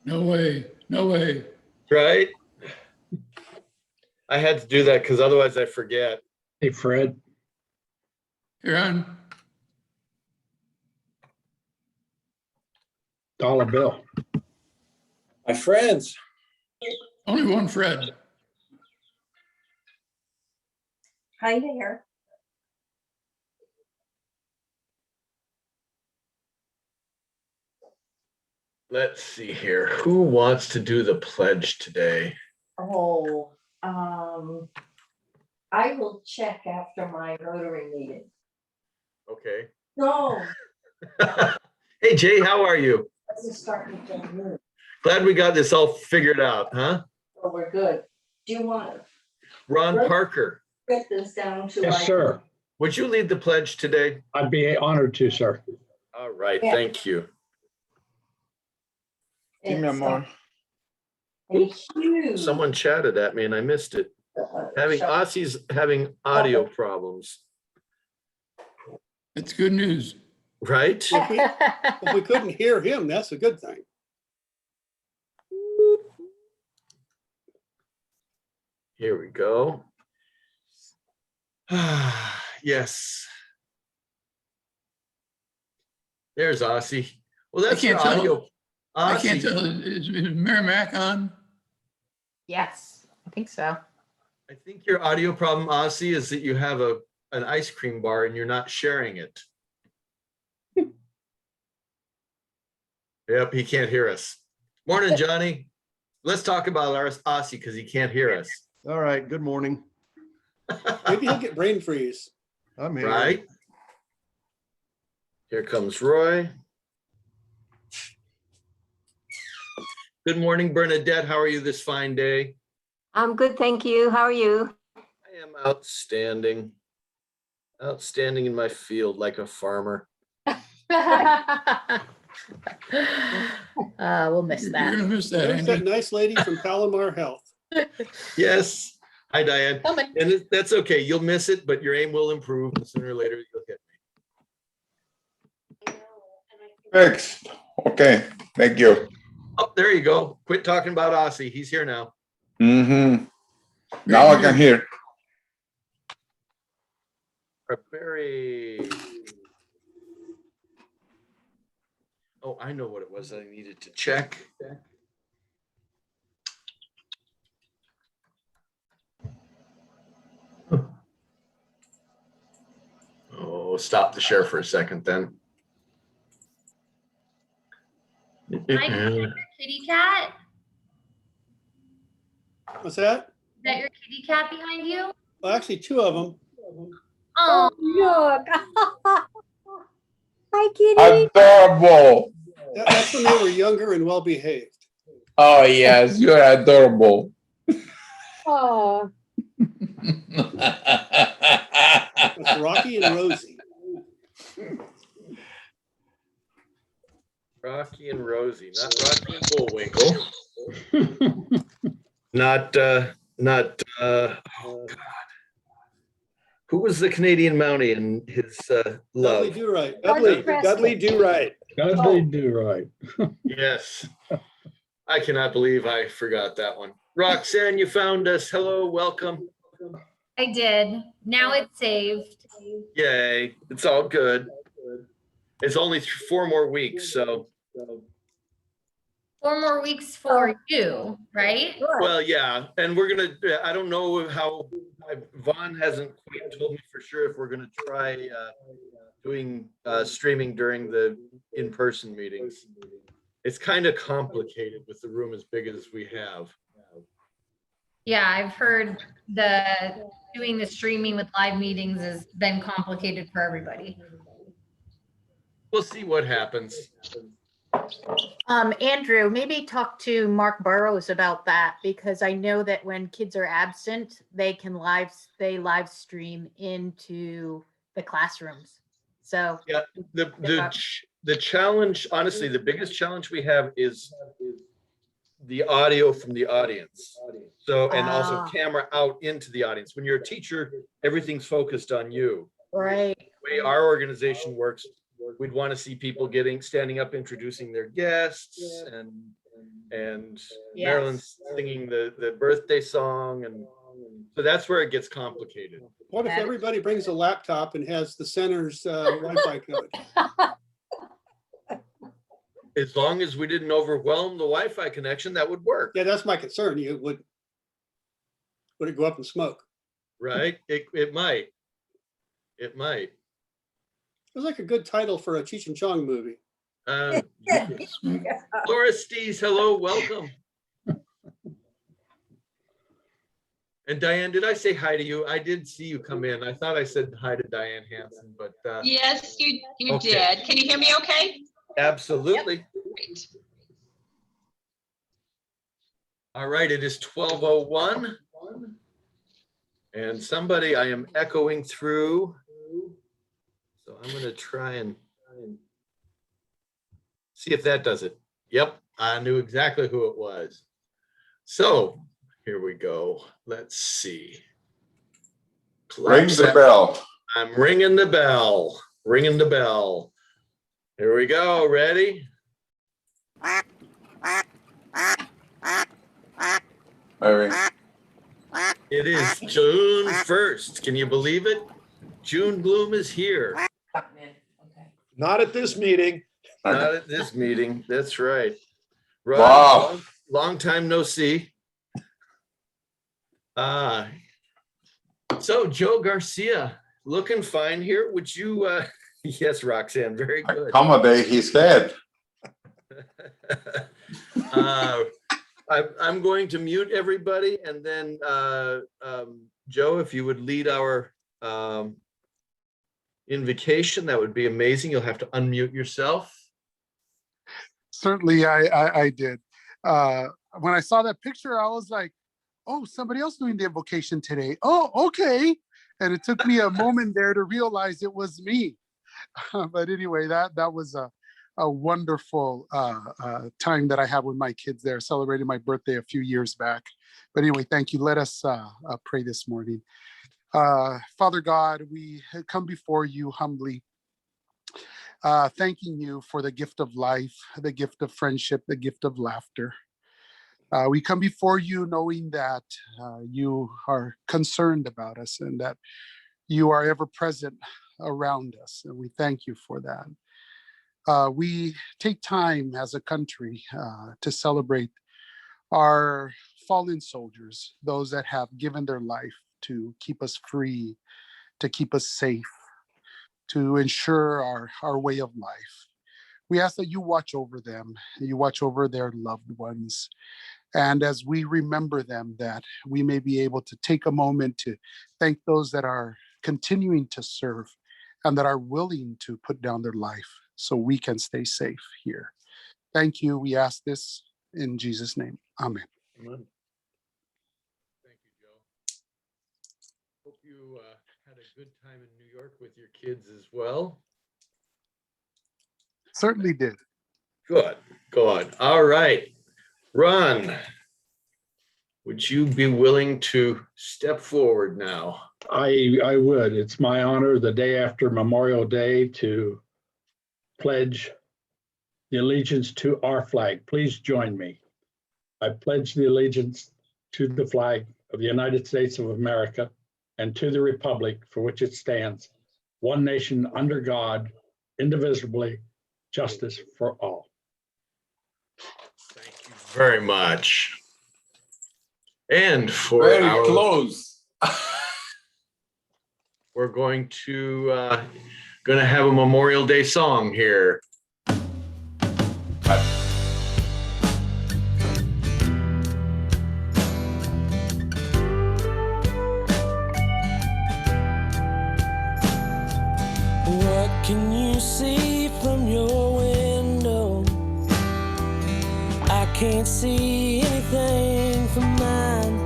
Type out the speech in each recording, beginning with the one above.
No way, no way. Right? I had to do that because otherwise I forget. Hey, Fred. You're on. Dollar bill. My friends. Only one Fred. Hi there. Let's see here. Who wants to do the pledge today? Oh, I will check after my Rotary meeting. Okay. No, Hey, Jay, how are you? let's start with the Glad we got this all figured out, huh? Oh, we're good. Do you want to Ron Parker, get this down to? Yes, sir. would you lead the pledge today? I'd be honored to, sir. All right, Yeah. thank you. It's a huge. Someone chatted at me and I missed it. Aussie's having audio problems, It's good news. right? If we couldn't hear him, that's a good thing. Here we go. Yes. There's Aussie. Well, that's your can't tell. audio. I can't Aussie, tell. Is Mary Mac on? Yes, I think so. I think your audio problem, Aussie, is that you have an ice cream bar and you're not sharing it. Yep, he can't hear us. Morning, Johnny. Let's talk about our Aussie because he can't hear us. All right, good morning. Maybe he'll get brain freeze. I'm here. Right? Here comes Roy. Good morning, Bernadette. How are you this fine day? I'm good, thank you. How are you? I am outstanding. Outstanding in my field like a farmer. We'll miss You're that. gonna miss that, There's that Andy. nice lady from Palomar Health. Yes. Hi, Diane. Coming. And that's okay. You'll miss it, but your aim will improve. And sooner or later, you'll hit me. Fixed. Okay, thank you. Oh, there you go. Quit talking about Aussie. He's here now. Mm-hmm. Now I can hear. Barry. Oh, I know what it was I needed to check. Oh, stop the share for a second then. Your kitty cat? What's that? Is that your kitty cat behind you? Well, actually, two of them. Oh, look. Hi, kitty. Adorable. That's when they were younger and well behaved. Oh, yes, you're adorable. Oh, It's Rocky and Rosie. Rocky and Rosie, not Rocky and Bullwinkle. Not, oh God. Who was the Canadian Mountie in his Dudley love? Do Right. Dudley Dudley Do Right. Dudley do right. Yes. I cannot believe I forgot that one. Roxanne, you found us. Hello, welcome. I did. Now it's saved. Yay, it's all good. It's only 4 more weeks, so. 4 more weeks for you, right? Well, yeah, and we're gonna, I don't know how, Vaughn hasn't quite told me for sure if we're gonna try doing streaming during the in-person meetings. It's kind of complicated with the room as big as we have. Yeah, I've heard doing the streaming with live meetings has been complicated for everybody. We'll see what happens. Andrew, maybe talk to Mark Burrows about that, because I know that when kids are absent, they live stream into the classrooms. So Yeah, the challenge, honestly, the biggest challenge we have is the audio from the audience. So, and also camera out into the audience. When you're a teacher, everything's focused on you. right. The way our organization works, we'd want to see people standing up, introducing their guests, and Marilyn singing the birthday song, and so that's where it gets complicated. What if everybody brings a laptop and has the center's Wi-Fi code? As long as we didn't overwhelm the Wi-Fi connection, that would work, Yeah, that's my concern. Would it go up in smoke? right? It might. It might. It was like a good title for a Cheech and Chong movie. Laura Stees, hello, welcome. And Diane, did I say hi to you? I did see you come in. I thought I said hi to Diane Hansen, but Yes, you Okay. did. Can you hear me okay? absolutely. Great. All right, it is 12:01. And somebody, I am echoing through. So I'm gonna try and see if that does it. Yep, I knew exactly who it was. So here we go. Let's see. Ring the bell. I'm ringing the bell, ringing the bell. Here we go, ready? Maybe. It is June 1st. Can you believe it? June gloom is here. Not at this meeting. Not at this meeting. That's right. Ron, Wow. long time no see. So Joe Garcia, looking fine here. Would you, yes, Roxanne, very good. Accommodate his head. I'm going to mute everybody, and then Joe, if you would lead our invocation, that would be amazing. You'll have to unmute yourself. Certainly, I did. When I saw that picture, I was like, oh, somebody else doing the invocation today. Oh, okay. And it took me a moment there to realize it was me. But anyway, that was a wonderful time that I had with my kids there, celebrating my birthday a few years back. But anyway, thank you. Let us pray this morning. Father God, we come before you humbly, thanking you for the gift of life, the gift of friendship, the gift of laughter. We come before you knowing that you are concerned about us and that you are ever present around us. And we thank you for that. We take time as a country to celebrate our fallen soldiers, those that have given their life to keep us free, to keep us safe, to ensure our way of life. We ask that you watch over them, you watch over their loved ones. And as we remember them, that we may be able to take a moment to thank those that are continuing to serve and that are willing to put down their life so we can stay safe here. Thank you. We ask this in Jesus' name. Amen. Amen. Thank you, Joe. Hope you had a good time in New York with your kids as well. Certainly did. Good, good. All right. Ron, would you be willing to step forward now? I would. It's my honor the day after Memorial Day to pledge the allegiance to our flag. Please join me. I pledge the allegiance to the flag of the United States of America and to the republic for which it stands, one nation under God, indivisibly, justice for all. Thank you very much. And for Very our, close. we're going to have a Memorial Day song here. What can you see from your window? I can't see anything from mine.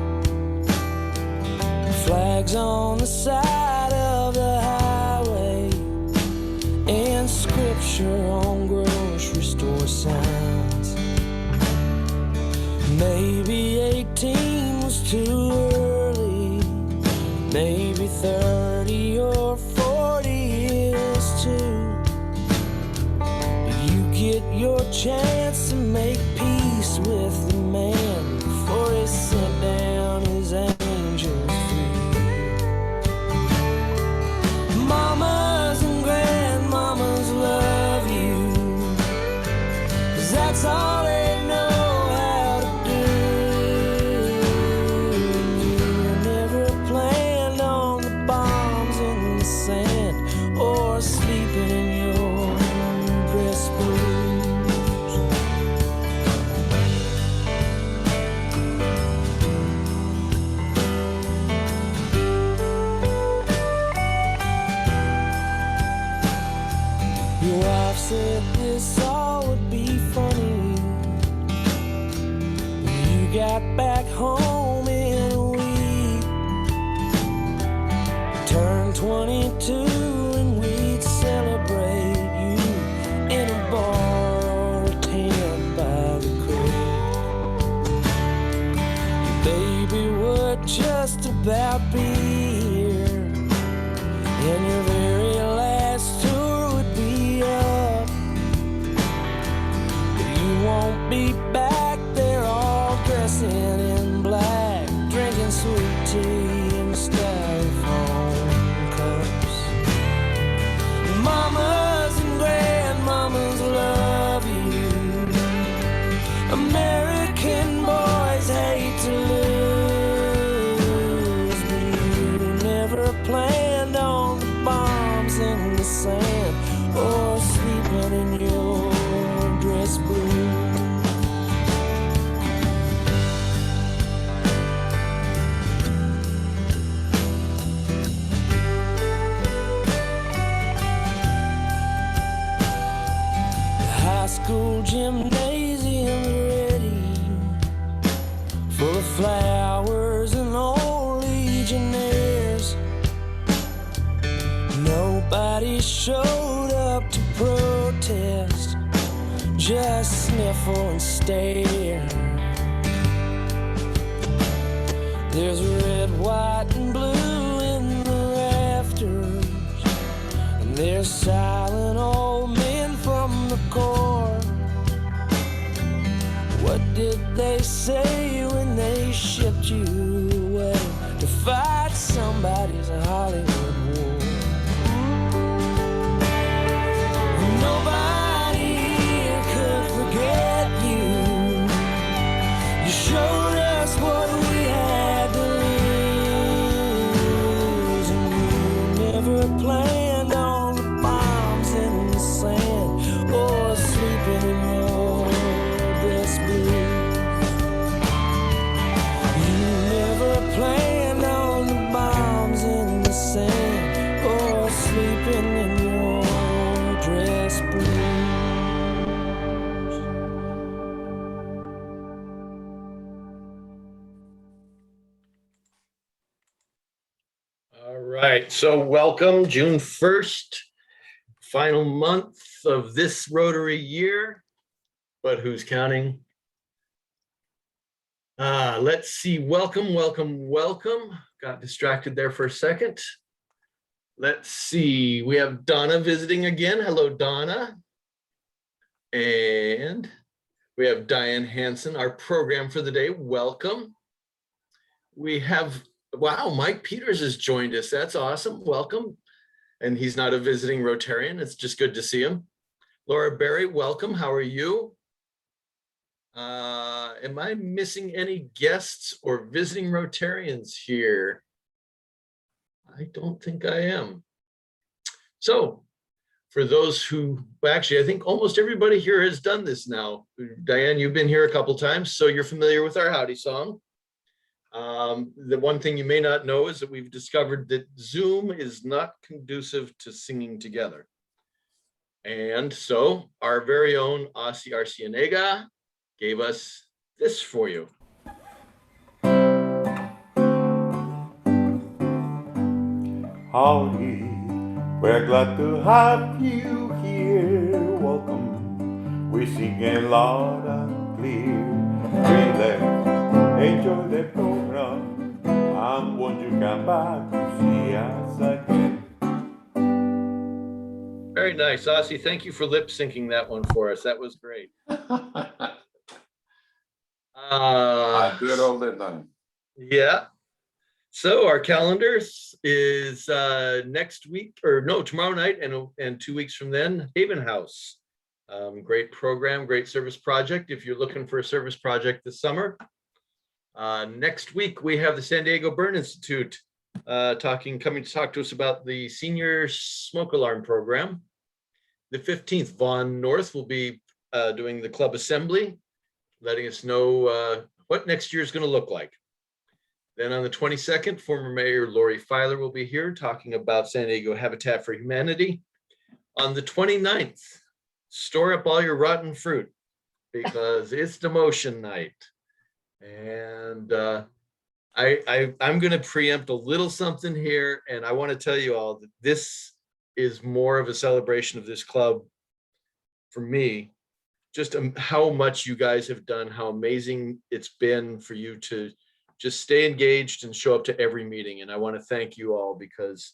Flags on the side of the highway and scripture on grocery store signs. Maybe 18 was too early, maybe 30 or 40 is too. chance to make peace with the man before he sent down his angels free. Mamas and grandmamas love you, 'cause that's all they know how to do. You never planned on the bombs in the sand or sleeping in your dress blues. Your wife said this all would be funny. You got back home in a week. Turned 22 and we'd celebrate you in a bar or a tent by the creek. Your baby would just about be here, and your very last tour would be up. But you won't be back there all dressing in black, drinking sweet tea in styrofoam cups. Mamas and grandmamas love you. American boys hate to lose, but you never planned on the bombs in the sand or sleeping in your dress blue. The high school gymnasium ready, full of flowers and old legionnaires. Nobody showed up to protest, just sniffle and stare. There's red, white, and blue in the rafters, and there's silent old men from the Corps. What did they say when they shipped you away to fight somebody's Hollywood war? Nobody here could forget you. You showed us what we had to lose, and you never planned on the bombs in the sand or sleeping in your dress blues. You never planned on the bombs in the sand or sleeping in your dress blues. All right, so welcome, June 1st, final month of this Rotary year, but who's counting? Let's see, welcome. Got distracted there for a second. Let's see, we have Donna visiting again. Hello, Donna. And we have Diane Hansen, our program for the day. Welcome. We have, wow, Mike Peters has joined us. That's awesome. Welcome. And he's not a visiting Rotarian. It's just good to see him. Laura Berry, welcome. How are you? Am I missing any guests or visiting Rotarians here? I don't think I am. So for those who, well, actually, I think almost everybody here has done this now. Diane, you've been here a couple times, so you're familiar with our howdy song. The one thing you may not know is that we've discovered that Zoom is not conducive to singing together. And so our very own Asi Arcienega gave us this for you. Howdy, we're glad to have you here. Welcome, we sing it loud and clear. Relax, enjoy the program, and won't you come back to see us again? Very nice. Aussie, thank you for lip syncing that one for us. That was great. I do it all the time. Yeah. So our calendar is next week, or no, tomorrow night and 2 weeks from then, Haven House. Great program, great service project. If you're looking for a service project this summer. Next week, we have the San Diego Burn Institute coming to talk to us about the senior smoke alarm program. The 15th, Vaughn North will be doing the club assembly, letting us know what next year is going to look like. Then on the 22nd, former Mayor Lori Filer will be here talking about San Diego Habitat for Humanity. On the 29th, store up all your rotten fruit because it's demotion night. And I'm going to preempt a little something here, and I want to tell you all that this is more of a celebration of this club for me. Just how much you guys have done, how amazing it's been for you to just stay engaged and show up to every meeting. And I want to thank you all because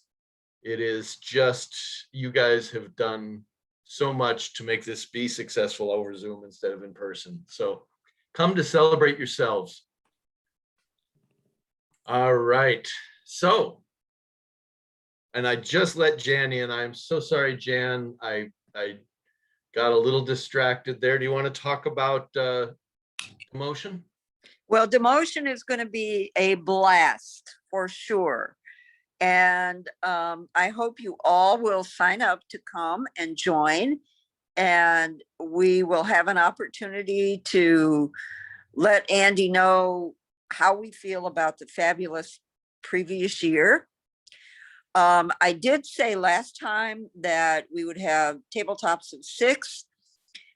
it is just, you guys have done so much to make this be successful over Zoom instead of in person. So come to celebrate yourselves. All right. So, and I just let Jan in. I'm so sorry, Jan. I got a little distracted there. Do you want to talk about demotion? Well, demotion is going to be a blast for sure. And I hope you all will sign up to come and join. And we will have an opportunity to let Andy know how we feel about the fabulous previous year. I did say last time that we would have tabletops of 6.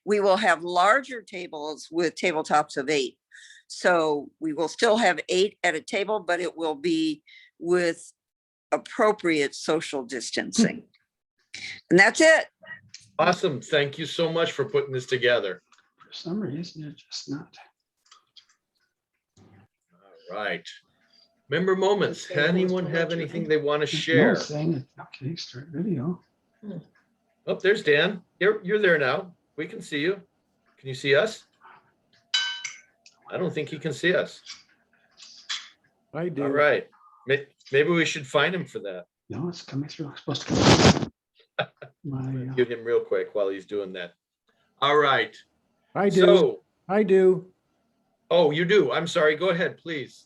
We will have larger tables with tabletops of 8. So we will still have 8 at a table, but it will be with appropriate social distancing. And that's it. Awesome. Thank you so much for putting this together. For some reason, it's just not. All right. Member moments. Anyone have anything they want to share? Okay, start video. Oh, there's Dan. You're there now. We can see you. Can you see us? I don't think he can see us. I do. All right. Maybe we should find him for that. No, it's coming through. It's supposed to come through. Get him real quick while he's doing that. All right. I do. So, I do. oh, you do. I'm sorry. Go ahead, please.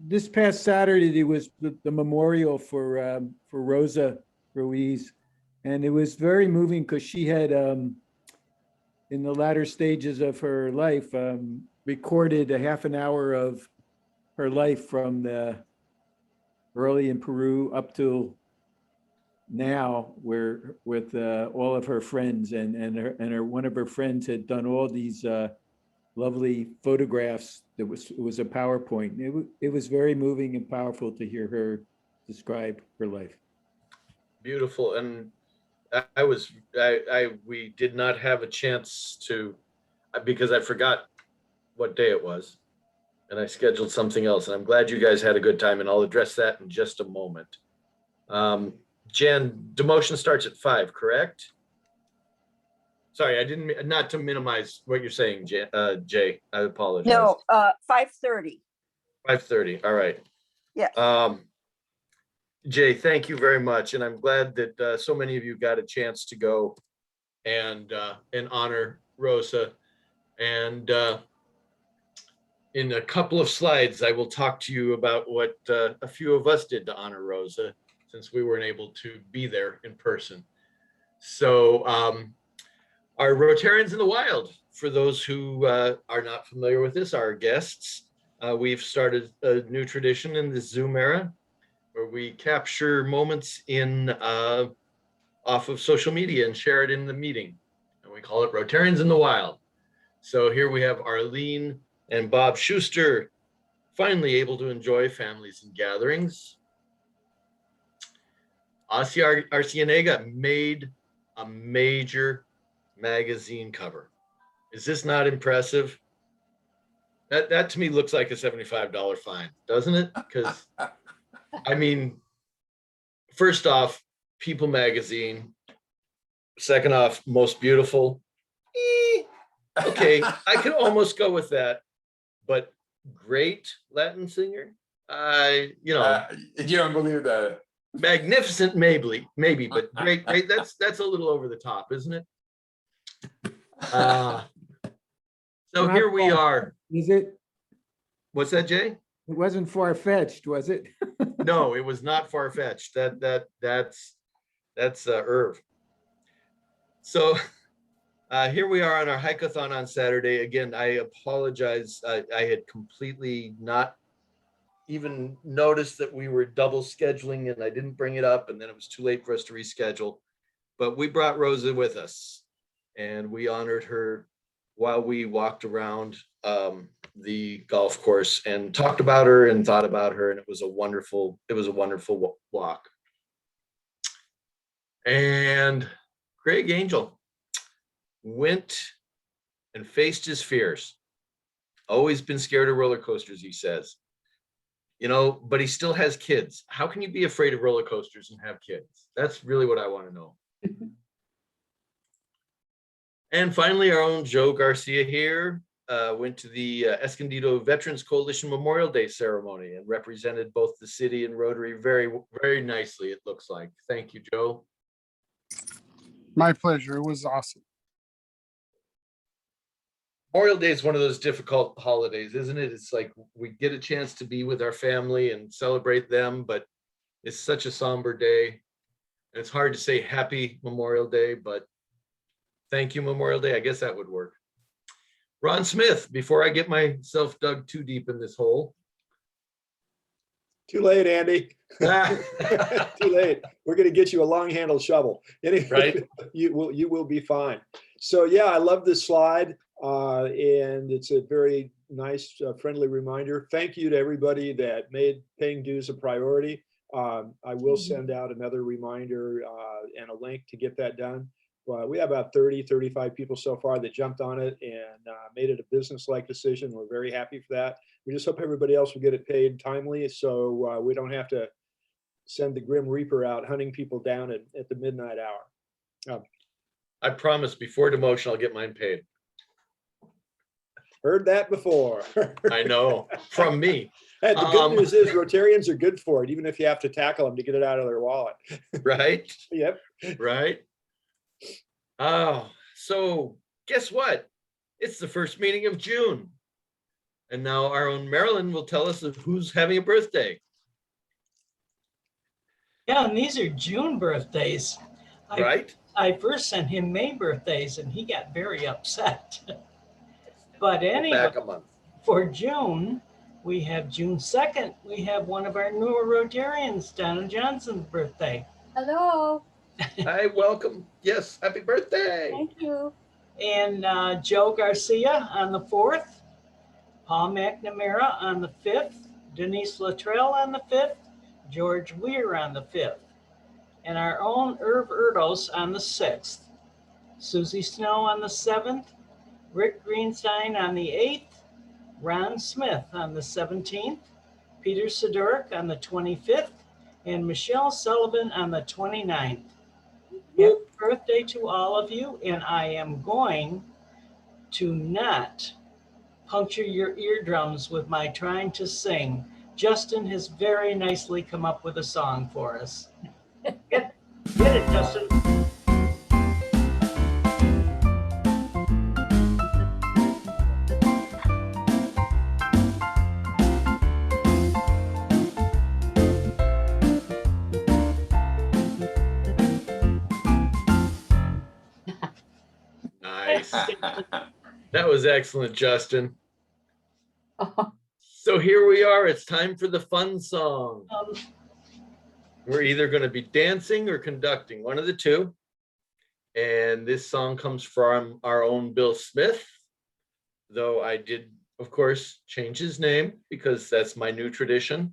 This past Saturday, there was the memorial for Rosa Ruiz, and it was very moving because she had, in the latter stages of her life, recorded a half an hour of her life from the early in Peru up till now, where with all of her friends, and one of her friends had done all these lovely photographs. It was a PowerPoint. It was very moving and powerful to hear her describe her life. Beautiful. And we did not have a chance to, because I forgot what day it was and I scheduled something else, and I'm glad you guys had a good time, and I'll address that in just a moment. Jen, demotion starts at 5, correct? Sorry, I didn't, not to minimize what you're saying, Jay, I apologize. No, 5:30. 5:30, all right. Yeah. Jay, thank you very much. And I'm glad that so many of you got a chance to go and honor Rosa. And in a couple of slides, I will talk to you about what a few of us did to honor Rosa, since we weren't able to be there in person. So our Rotarians in the Wild, for those who are not familiar with this, our guests, we've started a new tradition in this Zoom era, where we capture moments in off of social media and share it in the meeting. And we call it Rotarians in the Wild. So here we have Arlene and Bob Schuster, finally able to enjoy families and gatherings. Asia Arcienega made a major magazine cover. Is this not impressive? That to me looks like a $75 fine, doesn't it? Because I mean, first off, People magazine, Second off, most beautiful. Okay, I could almost go with that, but great Latin singer. You don't believe that? Magnificent, maybe, but great. That's a little over the top, isn't it? So here we are. Is it? What's that, Jay? It wasn't far-fetched, was it? No, it was not far-fetched. That's Irv. So here we are on our hike-a-thon on Saturday. Again, I apologize. I had completely not even noticed that we were double scheduling, and I didn't bring it up, and then it was too late for us to reschedule. But we brought Rosa with us, and we honored her while we walked around the golf course and talked about her and thought about her, and it was a wonderful walk. And Craig Angel went and faced his fears. Always been scared of roller coasters, he says. But he still has kids. How can you be afraid of roller coasters and have kids? That's really what I want to know. And finally, our own Joe Garcia here went to the Escondido Veterans Coalition Memorial Day ceremony and represented both the city and Rotary very, very nicely, it looks like. Thank you, Joe. My pleasure. It was awesome. Memorial Day is one of those difficult holidays, isn't it? It's like we get a chance to be with our family and celebrate them, but it's such a somber day. And it's hard to say happy Memorial Day, but thank you, Memorial Day. I guess that would work. Ron Smith, before I get myself dug too deep in this hole. Too late, Andy. Too late. We're going to get you a long-handled shovel. Anyway, right? You will be fine. So yeah, I love this slide, and it's a very nice, friendly reminder. Thank you to everybody that made paying dues a priority. I will send out another reminder and a link to get that done. We have about 35 people so far that jumped on it and made it a business-like decision. We're very happy for that. We just hope everybody else will get it paid timely, so we don't have to send the Grim Reaper out hunting people down at the midnight hour. I promise before demotion, I'll get mine paid. Heard that before. I know, from me. Hey, the good news is Rotarians are good for it, even if you have to tackle them to get it out of their wallet. Right? Yep. Right? Oh, so guess what? It's the first meeting of June. And now our own Marilyn will tell us of who's having a birthday. Yeah, and these are June birthdays. Right? I first sent him May birthdays and he got very upset. But anyway, Back a month. for June, we have June 2nd, we have one of our newer Rotarians, Donna Johnson's birthday. Hello. Hi, welcome. Yes, happy birthday. Thank you. And Joe Garcia on the 4th, Paul McNamara on the 5th, Denise Luttrell on the 5th, George Weir on the 5th, and our own Irv Erdos on the 6th, Susie Snow on the 7th, Rick Greenstein on the 8th, Ron Smith on the 17th, Peter Sidoric on the 25th, and Michelle Sullivan on the 29th. Happy birthday to all of you, and I am going to not puncture your eardrums with my trying to sing. Justin has very nicely come up with a song for us. Get it, Justin. Nice. That was excellent, Justin. So here we are. It's time for the fun song. We're either going to be dancing or conducting, one of the two. And this song comes from our own Bill Smith, though I did, of course, change his name because that's my new tradition.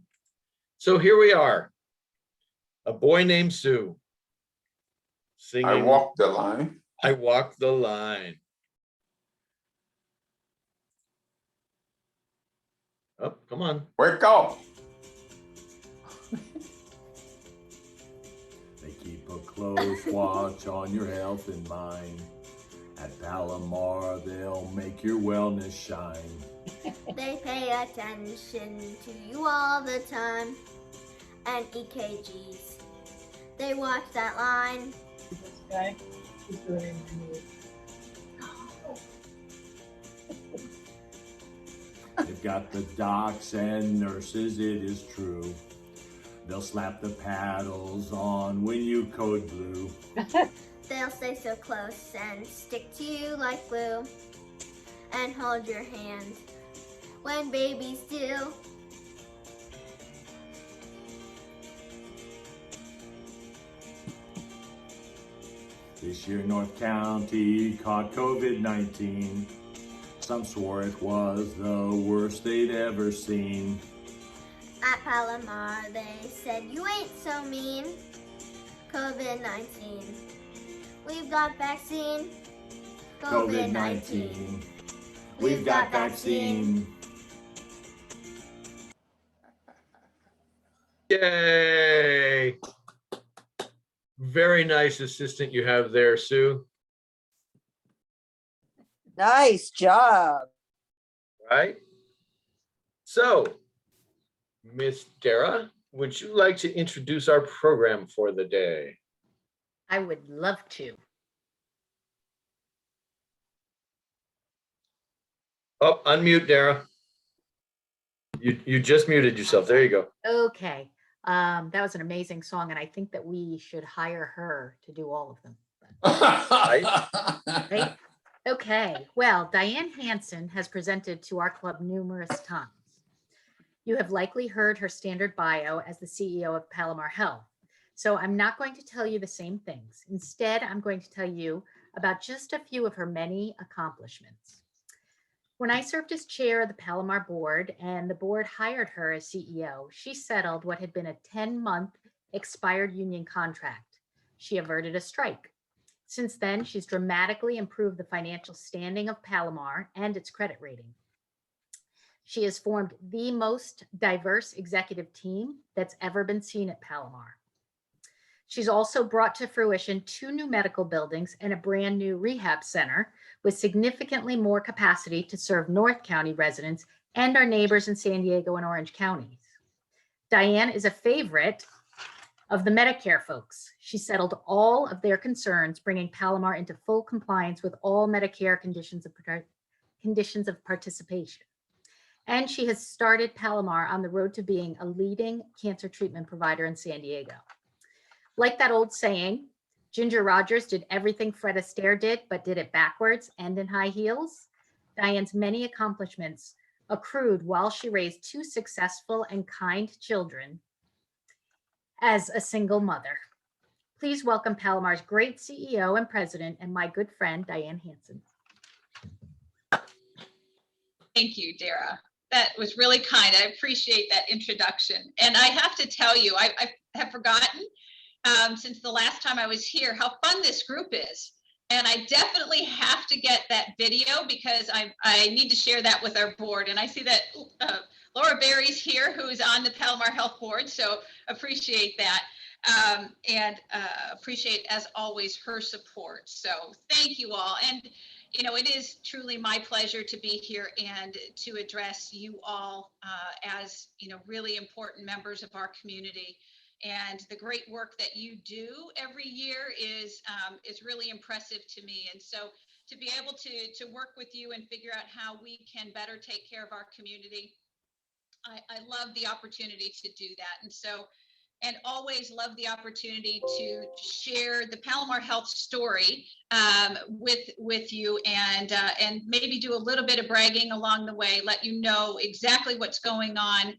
So here we are. A Boy Named Sue singing I Walk the Line. I Walk the Line. Oh, come on. Wake up. They keep a close watch on your health and mind. At Palomar, they'll make your wellness shine. They pay attention to you all the time. And EKGs, they watch that line. Okay. He's doing it in the- They've got the docs and nurses, it is true. They'll slap the paddles on when you code blue. They'll stay so close and stick to you like glue. And hold your hand when babies do. This year North County caught COVID-19. Some swore it was the worst they'd ever seen. At Palomar, they said you ain't so mean. COVID-19, we've got vaccine. COVID-19, we've got vaccine. Yay. Very nice assistant you have there, Sue. Nice job. Right? So, Miss Dara, would you like to introduce our program for the day? I would love to. Oh, unmute, Dara. You just muted yourself. There you go. Okay. That was an amazing song, and I think that we should hire her to do all of them. Right? Okay. Well, Diane Hansen has presented to our club numerous times. You have likely heard her standard bio as the CEO of Palomar Health. So I'm not going to tell you the same things. Instead, I'm going to tell you about just a few of her many accomplishments. When I served as chair of the Palomar board and the board hired her as CEO, she settled what had been a 10-month expired union contract. She averted a strike. Since then, she's dramatically improved the financial standing of Palomar and its credit rating. She has formed the most diverse executive team that's ever been seen at Palomar. She's also brought to fruition 2 new medical buildings and a brand new rehab center with significantly more capacity to serve North County residents and our neighbors in San Diego and Orange counties. Diane is a favorite of the Medicare folks. She settled all of their concerns, bringing Palomar into full compliance with all Medicare conditions of participation. And she has started Palomar on the road to being a leading cancer treatment provider in San Diego. Like that old saying, Ginger Rogers did everything Fred Astaire did, but did it backwards and in high heels. Diane's many accomplishments accrued while she raised 2 successful and kind children as a single mother. Please welcome Palomar's great CEO and president and my good friend, Diane Hansen. Thank you, Dara. That was really kind. I appreciate that introduction. And I have to tell you, I have forgotten since the last time I was here how fun this group is. And I definitely have to get that video because I need to share that with our board. And I see that Laura Berry's here, who is on the Palomar Health Board. So appreciate that. And appreciate, as always, her support. So thank you all. And you know, it is truly my pleasure to be here and to address you all as, you know, really important members of our community. And the great work that you do every year is really impressive to me. And so to be able to work with you and figure out how we can better take care of our community, I love the opportunity to do that. And so, and always love the opportunity to share the Palomar Health story with you and maybe do a little bit of bragging along the way, let you know exactly what's going on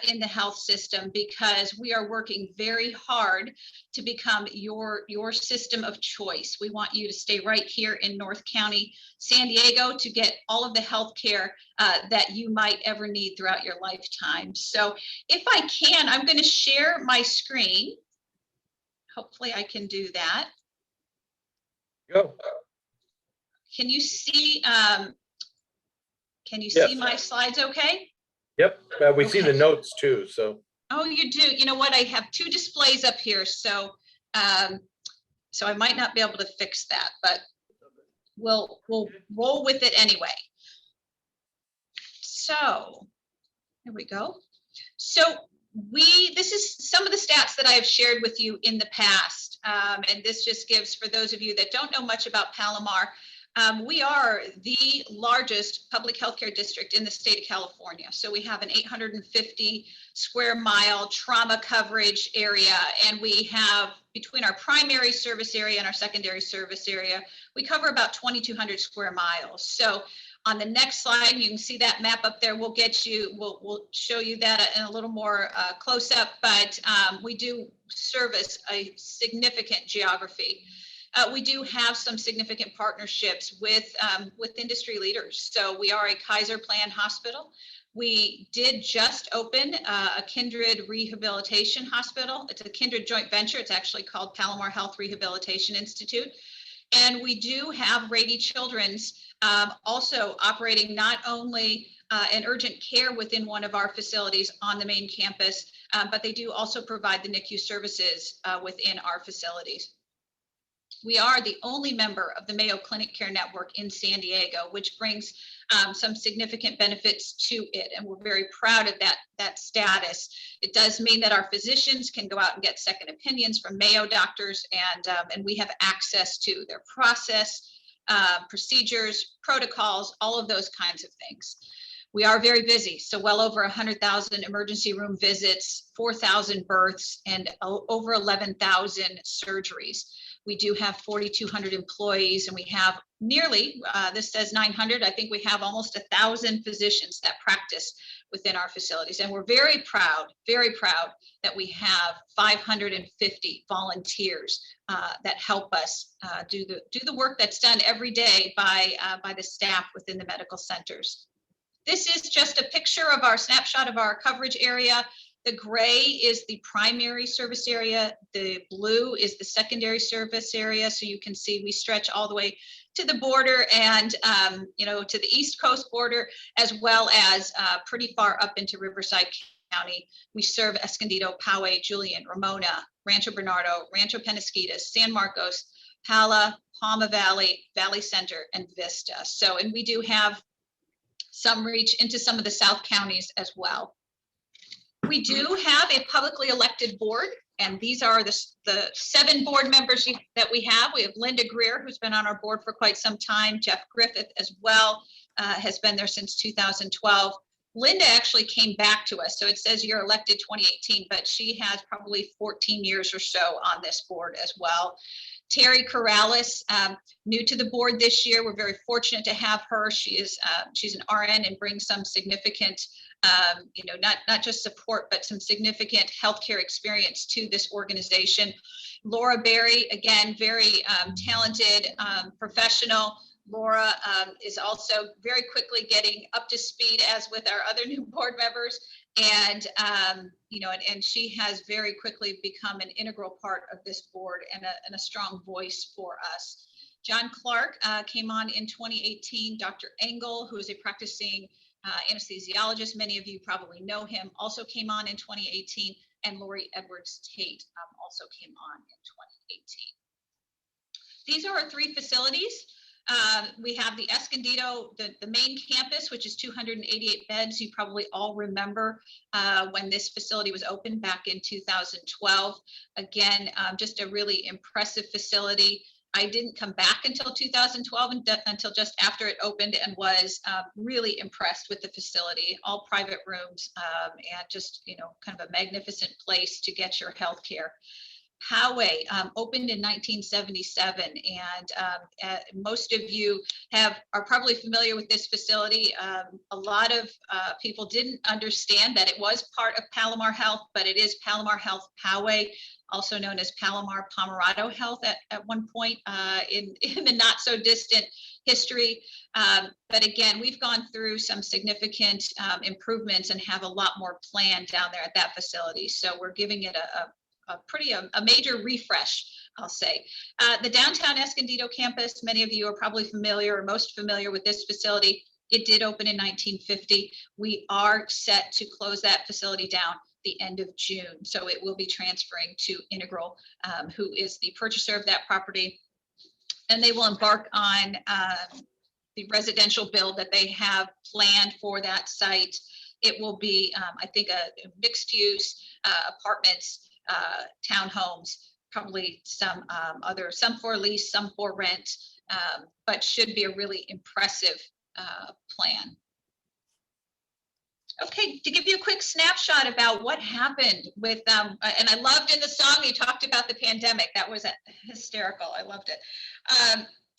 in the health system, because we are working very hard to become your system of choice. We want you to stay right here in North County, San Diego, to get all of the health care that you might ever need throughout your lifetime. So if I can, I'm going to share my screen. Hopefully I can do that. Go. Can you see Yes. my slides okay? Yep, we see the notes too, so. Oh, you do. You know what? I have 2 displays up here. So So I might not be able to fix that, but we'll roll with it anyway. So here we go. So this is some of the stats that I have shared with you in the past. And this just gives, for those of you that don't know much about Palomar, we are the largest public healthcare district in the state of California. So we have an 850 square mile trauma coverage area, and we have, between our primary service area and our secondary service area, we cover about 2,200 square miles. So on the next slide, you can see that map up there. We'll show you that in a little more close up, but we do service a significant geography. We do have some significant partnerships with industry leaders. So we are a Kaiser Plan hospital. We did just open a Kindred Rehabilitation Hospital. It's a Kindred joint venture. It's actually called Palomar Health Rehabilitation Institute. And we do have Rady Children's also operating not only an urgent care within one of our facilities on the main campus, but they do also provide the NICU services within our facilities. We are the only member of the Mayo Clinic Care Network in San Diego, which brings some significant benefits to it. And we're very proud of that status. It does mean that our physicians can go out and get second opinions from Mayo doctors, and we have access to their process, procedures, protocols, all of those kinds of things. We are very busy, so well over 100,000 emergency room visits, 4,000 births, and over 11,000 surgeries. We do have 4,200 employees, and we have nearly, this says 900, I think we have almost 1,000 physicians that practice within our facilities. And we're very proud that we have 550 volunteers that help us do the work that's done every day by the staff within the medical centers. This is just a picture of our snapshot of our coverage area. The gray is the primary service area. The blue is the secondary service area. So you can see we stretch all the way to the border and, to the East Coast border, as well as pretty far up into Riverside County. We serve Escondido, Poway, Julian, Ramona, Rancho Bernardo, Rancho Penasquitos, San Marcos, Pala, Palma Valley, Valley Center, and Vista. So, and we do have some reach into some of the South counties as well. We do have a publicly elected board, and these are the 7 board members that we have. We have Linda Greer, who's been on our board for quite some time. Jeff Griffith as well, has been there since 2012. Linda actually came back to us. So it says you're elected 2018, but she has probably 14 years or so on this board as well. Terry Corrales, new to the board this year. We're very fortunate to have her. She's an RN and brings some significant, not just support, but some significant healthcare experience to this organization. Laura Berry, again, very talented professional. Laura is also very quickly getting up to speed, as with our other new board members. And, and she has very quickly become an integral part of this board and a strong voice for us. John Clark came on in 2018. Dr. Engel, who is a practicing anesthesiologist, many of you probably know him, also came on in 2018. And Lori Edwards-Tate also came on in 2018. These are our 3 facilities. We have the Escondido, the main campus, which is 288 beds. You probably all remember when this facility was opened back in 2012. Again, just a really impressive facility. I didn't come back until 2012 until just after it opened, and was really impressed with the facility. All private rooms, and just, kind of a magnificent place to get your health care. Poway opened in 1977, and most of you are probably familiar with this facility. A lot of people didn't understand that it was part of Palomar Health, but it is Palomar Health Poway, also known as Palomar Pomerado Health at one point in the not so distant history. But again, we've gone through some significant improvements and have a lot more planned down there at that facility. So we're giving it a major refresh, I'll say. The downtown Escondido campus, many of you are probably familiar or most familiar with this facility. It did open in 1950. We are set to close that facility down the end of June. So it will be transferring to Integral, who is the purchaser of that property. And they will embark on the residential build that they have planned for that site. It will be, I think, a mixed use, apartments, townhomes, probably some for lease, some for rent, but should be a really impressive plan. Okay, to give you a quick snapshot about what happened with, and I loved in the song, you talked about the pandemic. That was hysterical. I loved it.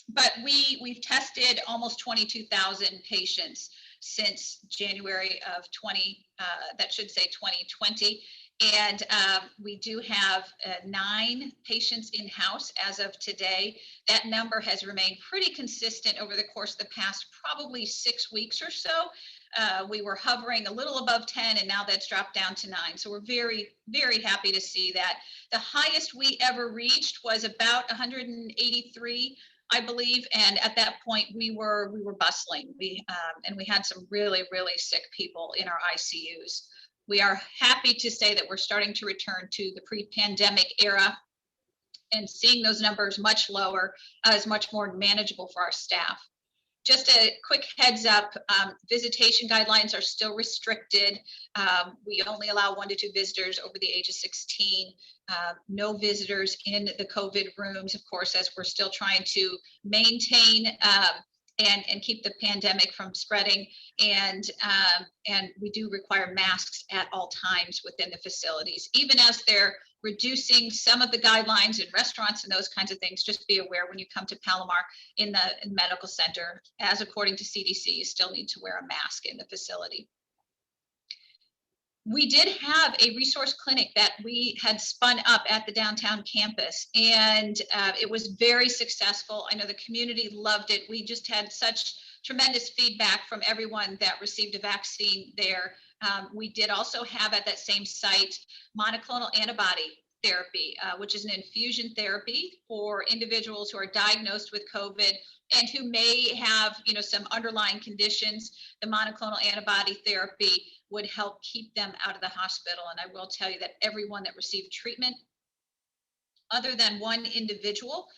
But we've tested almost 22,000 patients since January of 2020. And we do have 9 patients in-house as of today. That number has remained pretty consistent over the course of the past probably 6 weeks or so. We were hovering a little above 10, and now that's dropped down to 9. So we're very, very happy to see that. The highest we ever reached was about 183, I believe, and at that point we were bustling. And we had some really, really sick people in our ICUs. We are happy to say that we're starting to return to the pre-pandemic era, and seeing those numbers much lower is much more manageable for our staff. Just a quick heads up, visitation guidelines are still restricted. We only allow 1 to 2 visitors over the age of 16. No visitors in the COVID rooms, of course, as we're still trying to maintain and keep the pandemic from spreading. And we do require masks at all times within the facilities, even as they're reducing some of the guidelines in restaurants and those kinds of things. Just be aware when you come to Palomar in the medical center, as according to CDC, you still need to wear a mask in the facility. We did have a resource clinic that we had spun up at the downtown campus, and it was very successful. I know the community loved it. We just had such tremendous feedback from everyone that received a vaccine there. We did also have at that same site monoclonal antibody therapy, which is an infusion therapy for individuals who are diagnosed with COVID and who may have, some underlying conditions. The monoclonal antibody therapy would help keep them out of the hospital. And I will tell you that everyone that received treatment, other than one individual,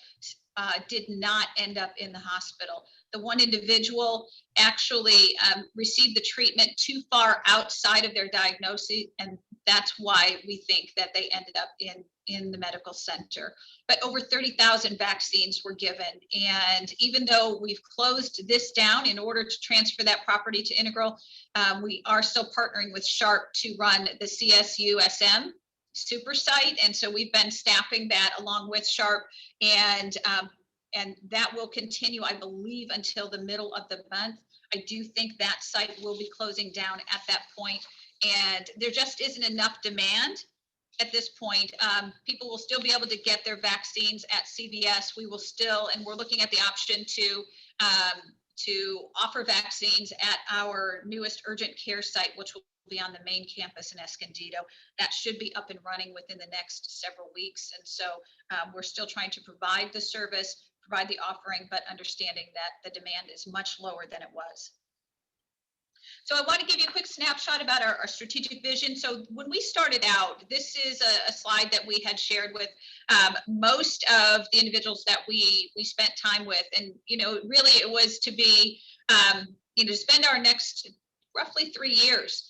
did not end up in the hospital. The one individual actually received the treatment too far outside of their diagnosis, and that's why we think that they ended up in the medical center. But over 30,000 vaccines were given. And even though we've closed this down in order to transfer that property to Integral, we are still partnering with Sharp to run the CSUSM super site. And so we've been staffing that along with Sharp, and that will continue, I believe, until the middle of the month. I do think that site will be closing down at that point, and there just isn't enough demand at this point. People will still be able to get their vaccines at CVS. We will still, and we're looking at the option to offer vaccines at our newest urgent care site, which will be on the main campus in Escondido. That should be up and running within the next several weeks. And so we're still trying to provide the service, provide the offering, but understanding that the demand is much lower than it was. So I want to give you a quick snapshot about our strategic vision. So when we started out, this is a slide that we had shared with most of the individuals that we spent time with. And, really it was to be, to spend our next roughly 3 years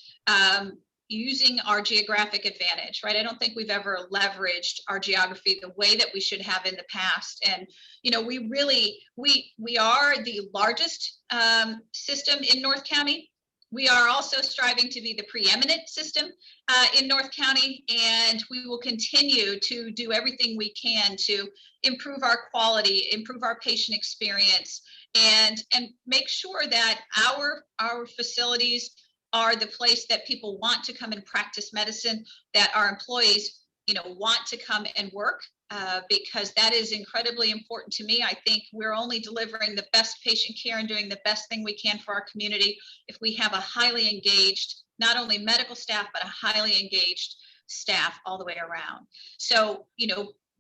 using our geographic advantage, right? I don't think we've ever leveraged our geography the way that we should have in the past. And, we are the largest system in North County. We are also striving to be the preeminent system in North County, and we will continue to do everything we can to improve our quality, improve our patient experience, and make sure that our facilities are the place that people want to come and practice medicine, that our employees, want to come and work, because that is incredibly important to me. I think we're only delivering the best patient care and doing the best thing we can for our community if we have a highly engaged, not only medical staff, but a highly engaged staff all the way around. So,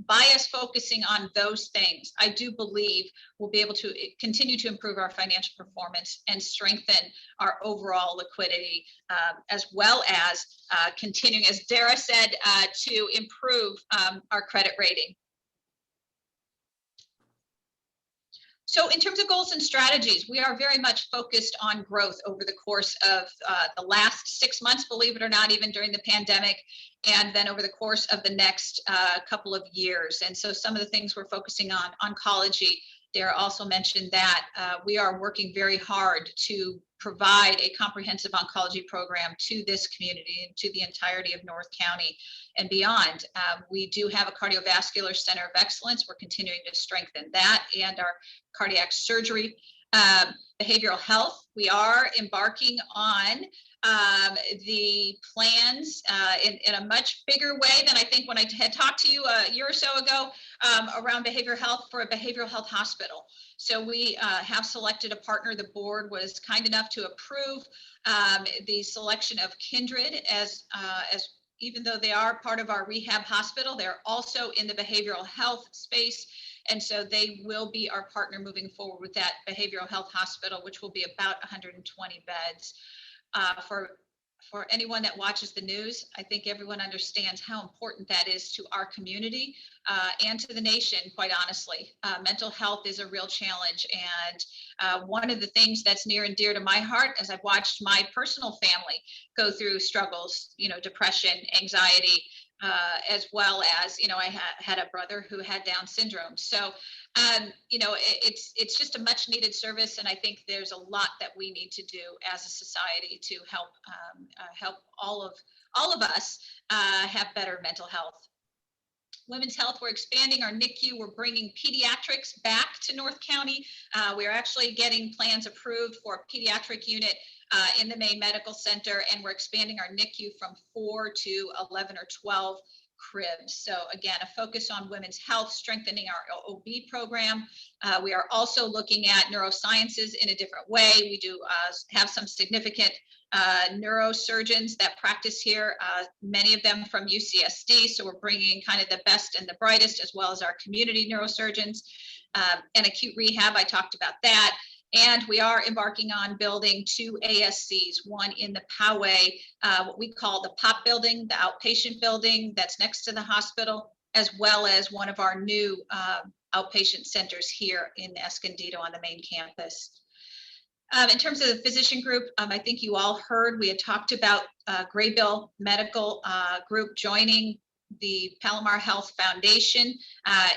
by us focusing on those things, I do believe we'll be able to continue to improve our financial performance and strengthen our overall liquidity, as well as continuing, as Dara said, to improve our credit rating. So in terms of goals and strategies, we are very much focused on growth over the course of the last 6 months, believe it or not, even during the pandemic, and then over the course of the next couple of years. And so some of the things we're focusing on, oncology, Dara also mentioned that we are working very hard to provide a comprehensive oncology program to this community and to the entirety of North County and beyond. We do have a cardiovascular center of excellence. We're continuing to strengthen that and our cardiac surgery. Behavioral health, we are embarking on the plans in a much bigger way than I think when I had talked to you a year or so ago around behavioral health for a behavioral health hospital. So we have selected a partner. The board was kind enough to approve the selection of Kindred as even though they are part of our rehab hospital, they're also in the behavioral health space. And so they will be our partner moving forward with that behavioral health hospital, which will be about 120 beds. For anyone that watches the news, I think everyone understands how important that is to our community and to the nation, quite honestly. Mental health is a real challenge. And one of the things that's near and dear to my heart, as I've watched my personal family go through struggles, depression, anxiety, as well as, I had a brother who had Down syndrome. So, it's just a much needed service. And I think there's a lot that we need to do as a society to help all of us have better mental health. Women's health, we're expanding our NICU. We're bringing pediatrics back to North County. We're actually getting plans approved for a pediatric unit in the main medical center, and we're expanding our NICU from 4 to 11 or 12 cribs. So again, a focus on women's health, strengthening our OB program. We are also looking at neurosciences in a different way. We do have some significant neurosurgeons that practice here, many of them from UCSD. So we're bringing kind of the best and the brightest, as well as our community neurosurgeons. And acute rehab, I talked about that. And we are embarking on building 2 ASCs, one in the Poway, what we call the POP building, the outpatient building that's next to the hospital, as well as one of our new outpatient centers here in Escondido on the main campus. In terms of the physician group, I think you all heard, we had talked about Graybill Medical Group joining the Palomar Health Foundation.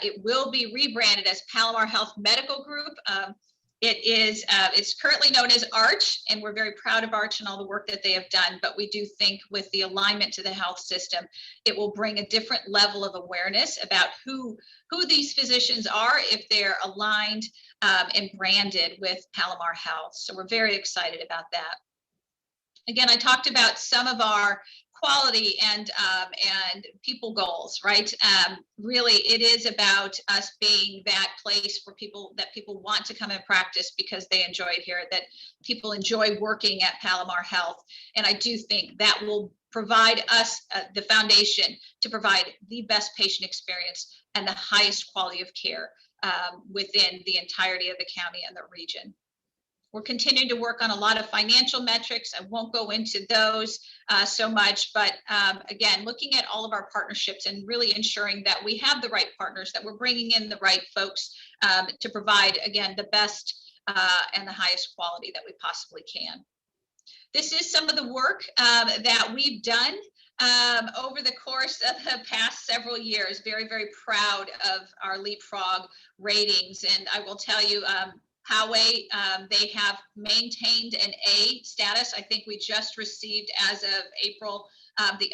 It will be rebranded as Palomar Health Medical Group. It's currently known as ARCH, and we're very proud of ARCH and all the work that they have done. But we do think with the alignment to the health system, it will bring a different level of awareness about who these physicians are if they're aligned and branded with Palomar Health. So we're very excited about that. Again, I talked about some of our quality and people goals, right? Really, it is about us being that place for people that people want to come and practice because they enjoy it here, that people enjoy working at Palomar Health. And I do think that will provide us the foundation to provide the best patient experience and the highest quality of care within the entirety of the county and the region. We're continuing to work on a lot of financial metrics. I won't go into those so much, but again, looking at all of our partnerships and really ensuring that we have the right partners, that we're bringing in the right folks to provide, again, the best and the highest quality that we possibly can. This is some of the work that we've done over the course of the past several years. Very, very proud of our Leapfrog ratings. And I will tell you, Poway, they have maintained an A status. I think we just received, as of April, the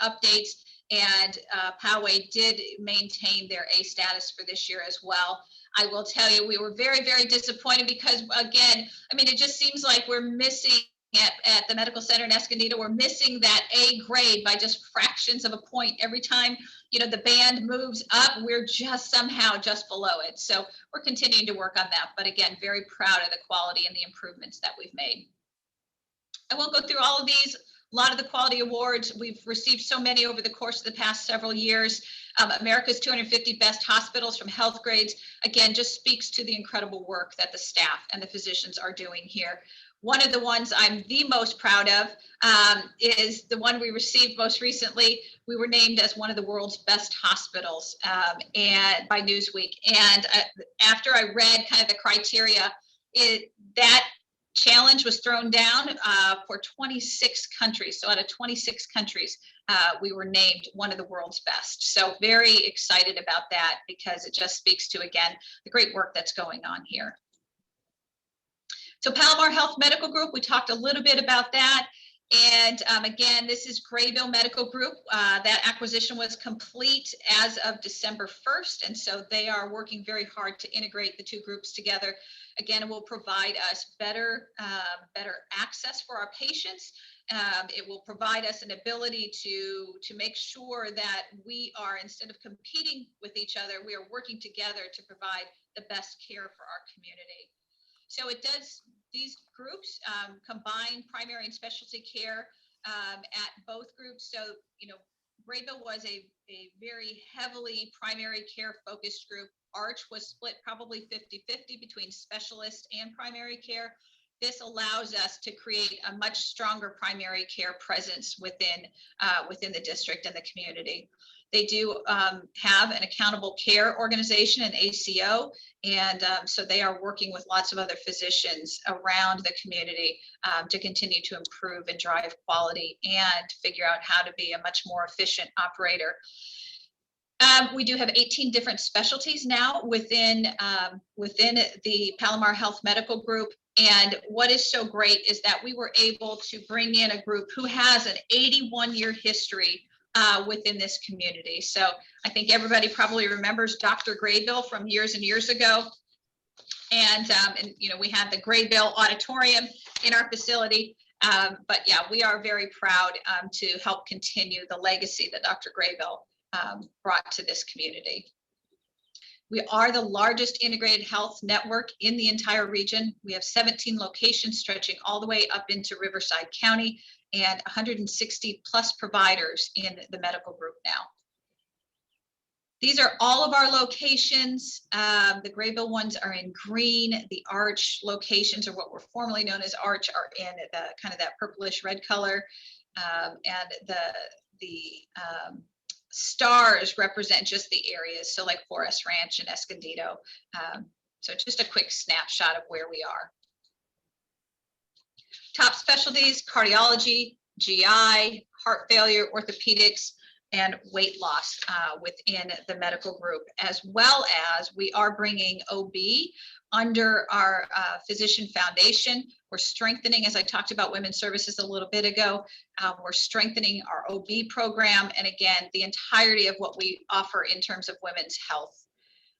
updates, and Poway did maintain their A status for this year as well. I will tell you, we were very, very disappointed because, again, I mean, it just seems like we're missing at the medical center in Escondido, we're missing that A grade by just fractions of a point. Every time, the band moves up, we're just somehow just below it. So we're continuing to work on that. But again, very proud of the quality and the improvements that we've made. I won't go through all of these. A lot of the quality awards, we've received so many over the course of the past several years. America's 250 Best Hospitals from Health Grades, again, just speaks to the incredible work that the staff and the physicians are doing here. One of the ones I'm the most proud of is the one we received most recently. We were named as one of the world's best hospitals and by Newsweek. And after I read kind of the criteria, that challenge was thrown down for 26 countries. So out of 26 countries, we were named one of the world's best. So very excited about that because it just speaks to, again, the great work that's going on here. So Palomar Health Medical Group, we talked a little bit about that. And again, this is Graybill Medical Group. That acquisition was complete as of December 1st. And so they are working very hard to integrate the two groups together. Again, it will provide us better access for our patients. It will provide us an ability to make sure that we are, instead of competing with each other, we are working together to provide the best care for our community. So it does, these groups combine primary and specialty care at both groups. So, you know, Graybill was a very heavily primary care focused group. Arch was split probably 50-50 between specialist and primary care. This allows us to create a much stronger primary care presence within the district and the community. They do have an accountable care organization, an ACO, and so they are working with lots of other physicians around the community to continue to improve and drive quality and figure out how to be a much more efficient operator. We do have 18 different specialties now within the Palomar Health Medical Group. And what is so great is that we were able to bring in a group who has an 81-year history within this community. So I think everybody probably remembers Dr. Graybill from years and years ago. And you know, we had the Graybill Auditorium in our facility. But yeah, we are very proud to help continue the legacy that Dr. Graybill brought to this community. We are the largest integrated health network in the entire region. We have 17 locations stretching all the way up into Riverside County and 160 plus providers in the medical group now. These are all of our locations. The Graybill ones are in green. The Arch locations, or what were formerly known as Arch, are in the kind of that purplish red color. And the stars represent just the areas. So like Forest Ranch and Escondido. So just a quick snapshot of where we are. Top specialties: cardiology, GI, heart failure, orthopedics, and weight loss within the medical group, as well as we are bringing OB under our physician foundation. We're strengthening, as I talked about women's services a little bit ago, we're strengthening our OB program, and again, the entirety of what we offer in terms of women's health.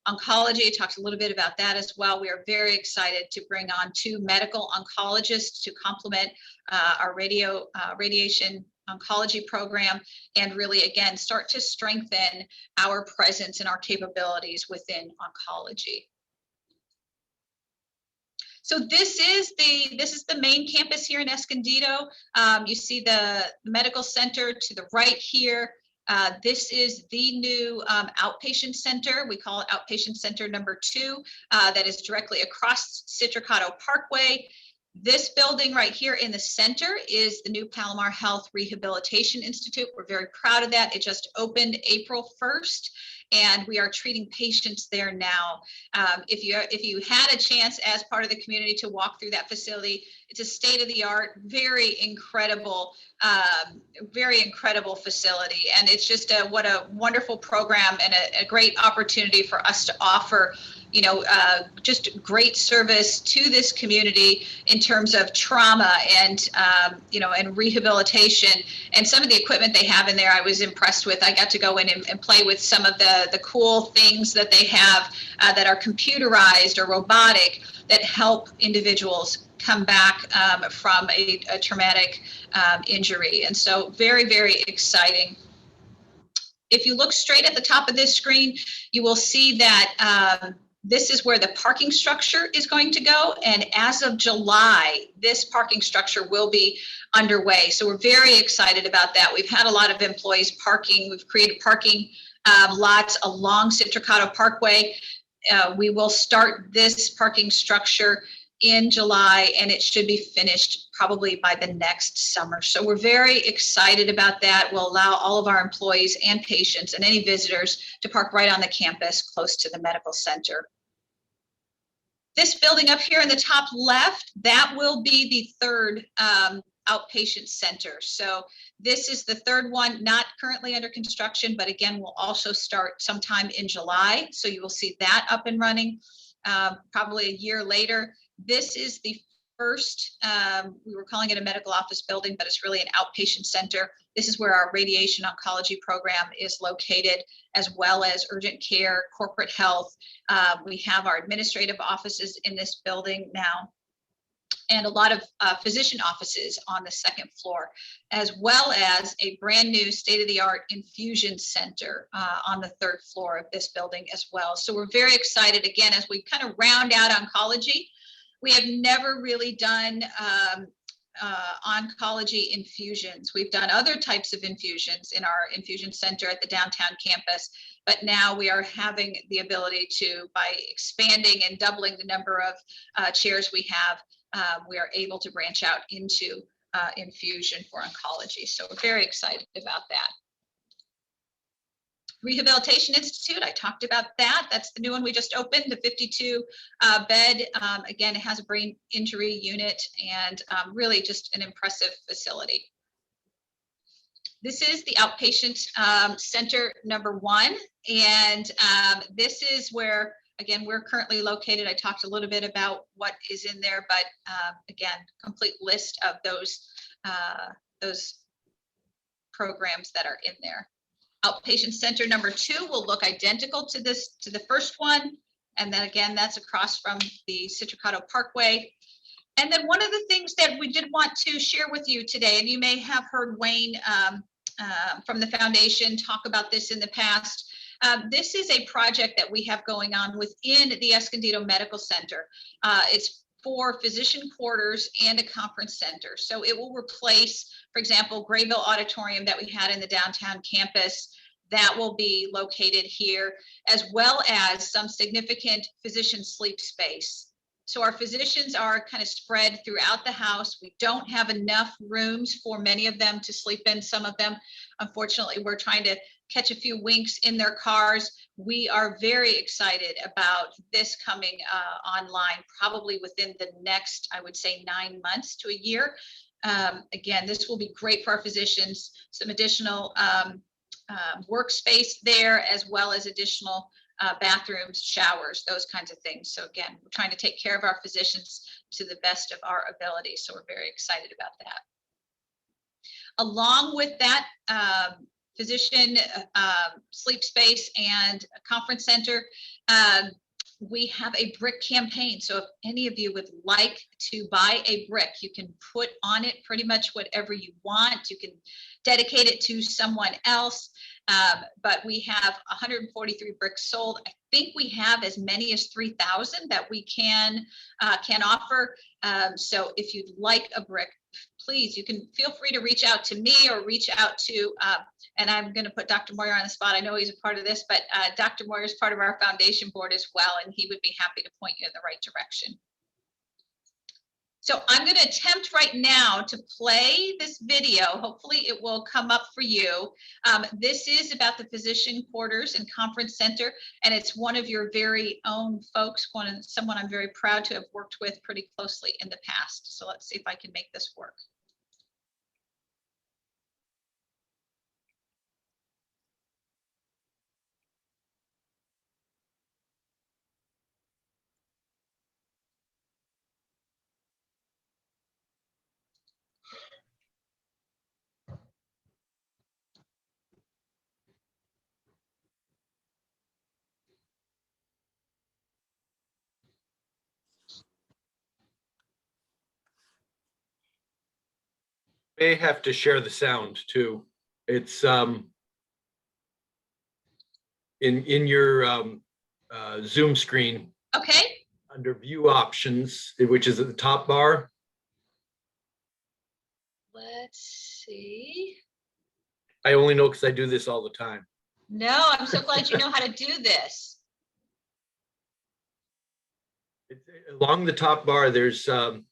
Oncology, I talked a little bit about that as well. We are very excited to bring on 2 medical oncologists to complement our radiation oncology program, and really, again, start to strengthen our presence and our capabilities within oncology. So this is the main campus here in Escondido. You see the medical center to the right here. This is the new outpatient center. We call it Outpatient Center number 2, that is directly across Citricato Parkway. This building right here in the center is the new Palomar Health Rehabilitation Institute. We're very proud of that. It just opened April 1st, and we are treating patients there now. If you had a chance as part of the community to walk through that facility, it's a state-of-the-art, very incredible facility. And it's just what a wonderful program and a great opportunity for us to offer, you know, just great service to this community in terms of trauma and, you know, and rehabilitation. And some of the equipment they have in there, I was impressed with. I got to go in and play with some of the cool things that they have that are computerized or robotic that help individuals come back from a traumatic injury. And so very, very exciting. If you look straight at the top of this screen, you will see that This is where the parking structure is going to go. And as of July, this parking structure will be underway. So we're very excited about that. We've had a lot of employees parking. We've created parking lots along Citricato Parkway. We will start this parking structure in July, and it should be finished probably by the next summer. So we're very excited about that. We'll allow all of our employees and patients and any visitors to park right on the campus close to the medical center. This building up here in the top left, that will be the third outpatient center. So this is the third one, not currently under construction, but again, we'll also start sometime in July. So you will see that up and running probably a year later. This is the first, we were calling it a medical office building, but it's really an outpatient center. This is where our radiation oncology program is located, as well as urgent care, corporate health. We have our administrative offices in this building now, and a lot of physician offices on the second floor, as well as a brand new state-of-the-art infusion center on the third floor of this building as well. So we're very excited, again, as we kind of round out oncology. We have never really done oncology infusions. We've done other types of infusions in our infusion center at the downtown campus, but now we are having the ability to, by expanding and doubling the number of chairs we have, we are able to branch out into infusion for oncology. So we're very excited about that. Rehabilitation Institute, I talked about that. That's the new one we just opened, the 52 bed. Again, it has a brain injury unit and really just an impressive facility. This is the outpatient center number 1. And this is where, again, we're currently located. I talked a little bit about what is in there, but again, complete list of those programs that are in there. Outpatient center number 2 will look identical to the first one. And then again, that's across from the Citricato Parkway. And then one of the things that we did want to share with you today, and you may have heard Wayne from the foundation talk about this in the past. This is a project that we have going on within the Escondido Medical Center. It's for physician quarters and a conference center. So it will replace, for example, Grayville Auditorium that we had in the downtown campus. That will be located here, as well as some significant physician sleep space. So our physicians are kind of spread throughout the house. We don't have enough rooms for many of them to sleep in. Some of them, unfortunately, we're trying to catch a few winks in their cars. We are very excited about this coming online, probably within the next, I would say, 9 months to a year. Again, this will be great for our physicians, some additional workspace there, as well as additional bathrooms, showers, those kinds of things. So again, we're trying to take care of our physicians to the best of our ability. So we're very excited about that. Along with that, physician sleep space and conference center, we have a brick campaign. So if any of you would like to buy a brick, you can put on it pretty much whatever you want. You can dedicate it to someone else. But we have 143 bricks sold. I think we have as many as 3,000 that we can offer. So if you'd like a brick, please, you can feel free to reach out to me or reach out to, and I'm going to put Dr. Moyer on the spot. I know he's a part of this, but Dr. Moyer is part of our foundation board as well, and he would be happy to point you in the right direction. So I'm going to attempt right now to play this video. Hopefully it will come up for you. This is about the physician quarters and conference center, and it's one of your very own folks, someone I'm very proud to have worked with pretty closely in the past. So let's see if I can make this work. May have to share the sound too. It's in your Zoom screen, Okay, under view options, which is at the top bar. let's see. I only know because I do this all the time. No, I'm so glad you know how to do this. Along the top bar, there's the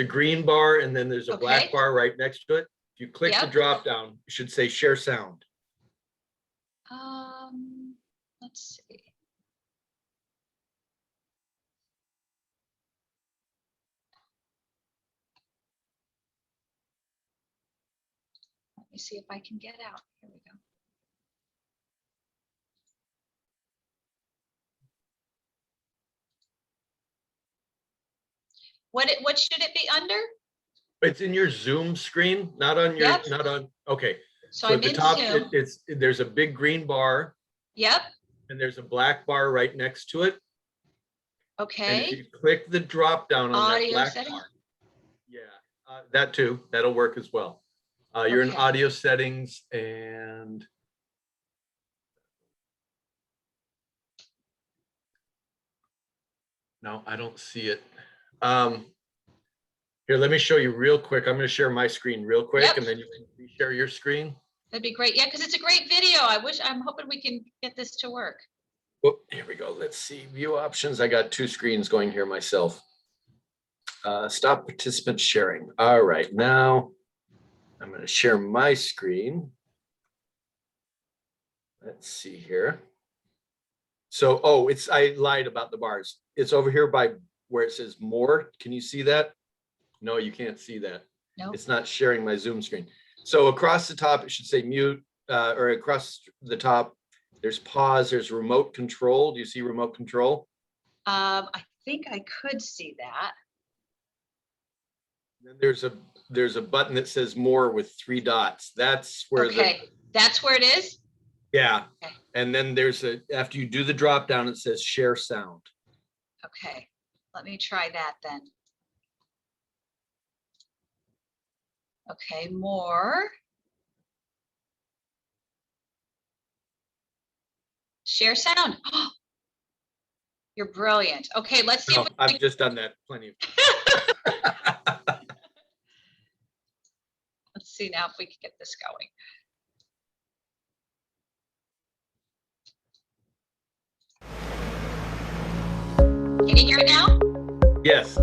green bar, and then there's a black Okay. bar right next to it. If you click the Yep. drop down, it should say share sound. Let's see. Let me see if I can get out. Here we go. What should it be under? It's in your Zoom screen, not on your, Yep. not on, okay. So So I'm at the in top, Zoom. there's a big green bar Yep. and there's a black bar right next to it. And if Okay. you click the drop down on that Audio black setting. bar, yeah, that too, that'll work as well. You're in Okay. audio settings and no, I don't see it. Here, let me show you real quick. I'm going to share my screen real quick, Yep. and then you can share your screen. That'd be great. Yeah, because it's a great video. I'm hoping we can get this to work. Oh, here we go. Let's see. View options. I got two screens going here myself. Stop participant sharing. All right, now I'm going to share my screen. Let's see here. So, oh, I lied about the bars. It's over here by where it says more. Can you see that? No, you can't see that. No. It's not sharing my Zoom screen. So across the top, it should say mute, or across the top, there's pause, there's remote control. Do you see remote control? I think I could see that. Then there's a button that says more with 3 dots. That's where Okay, that's where it is? yeah. Okay. And then after you do the drop down, it says share sound. Okay, let me try that then. Okay, more. Share sound. You're brilliant. Okay, let's see. No, If we I've just done that plenty of times. Let's see now if we can get this going. Can you hear it now? Yes.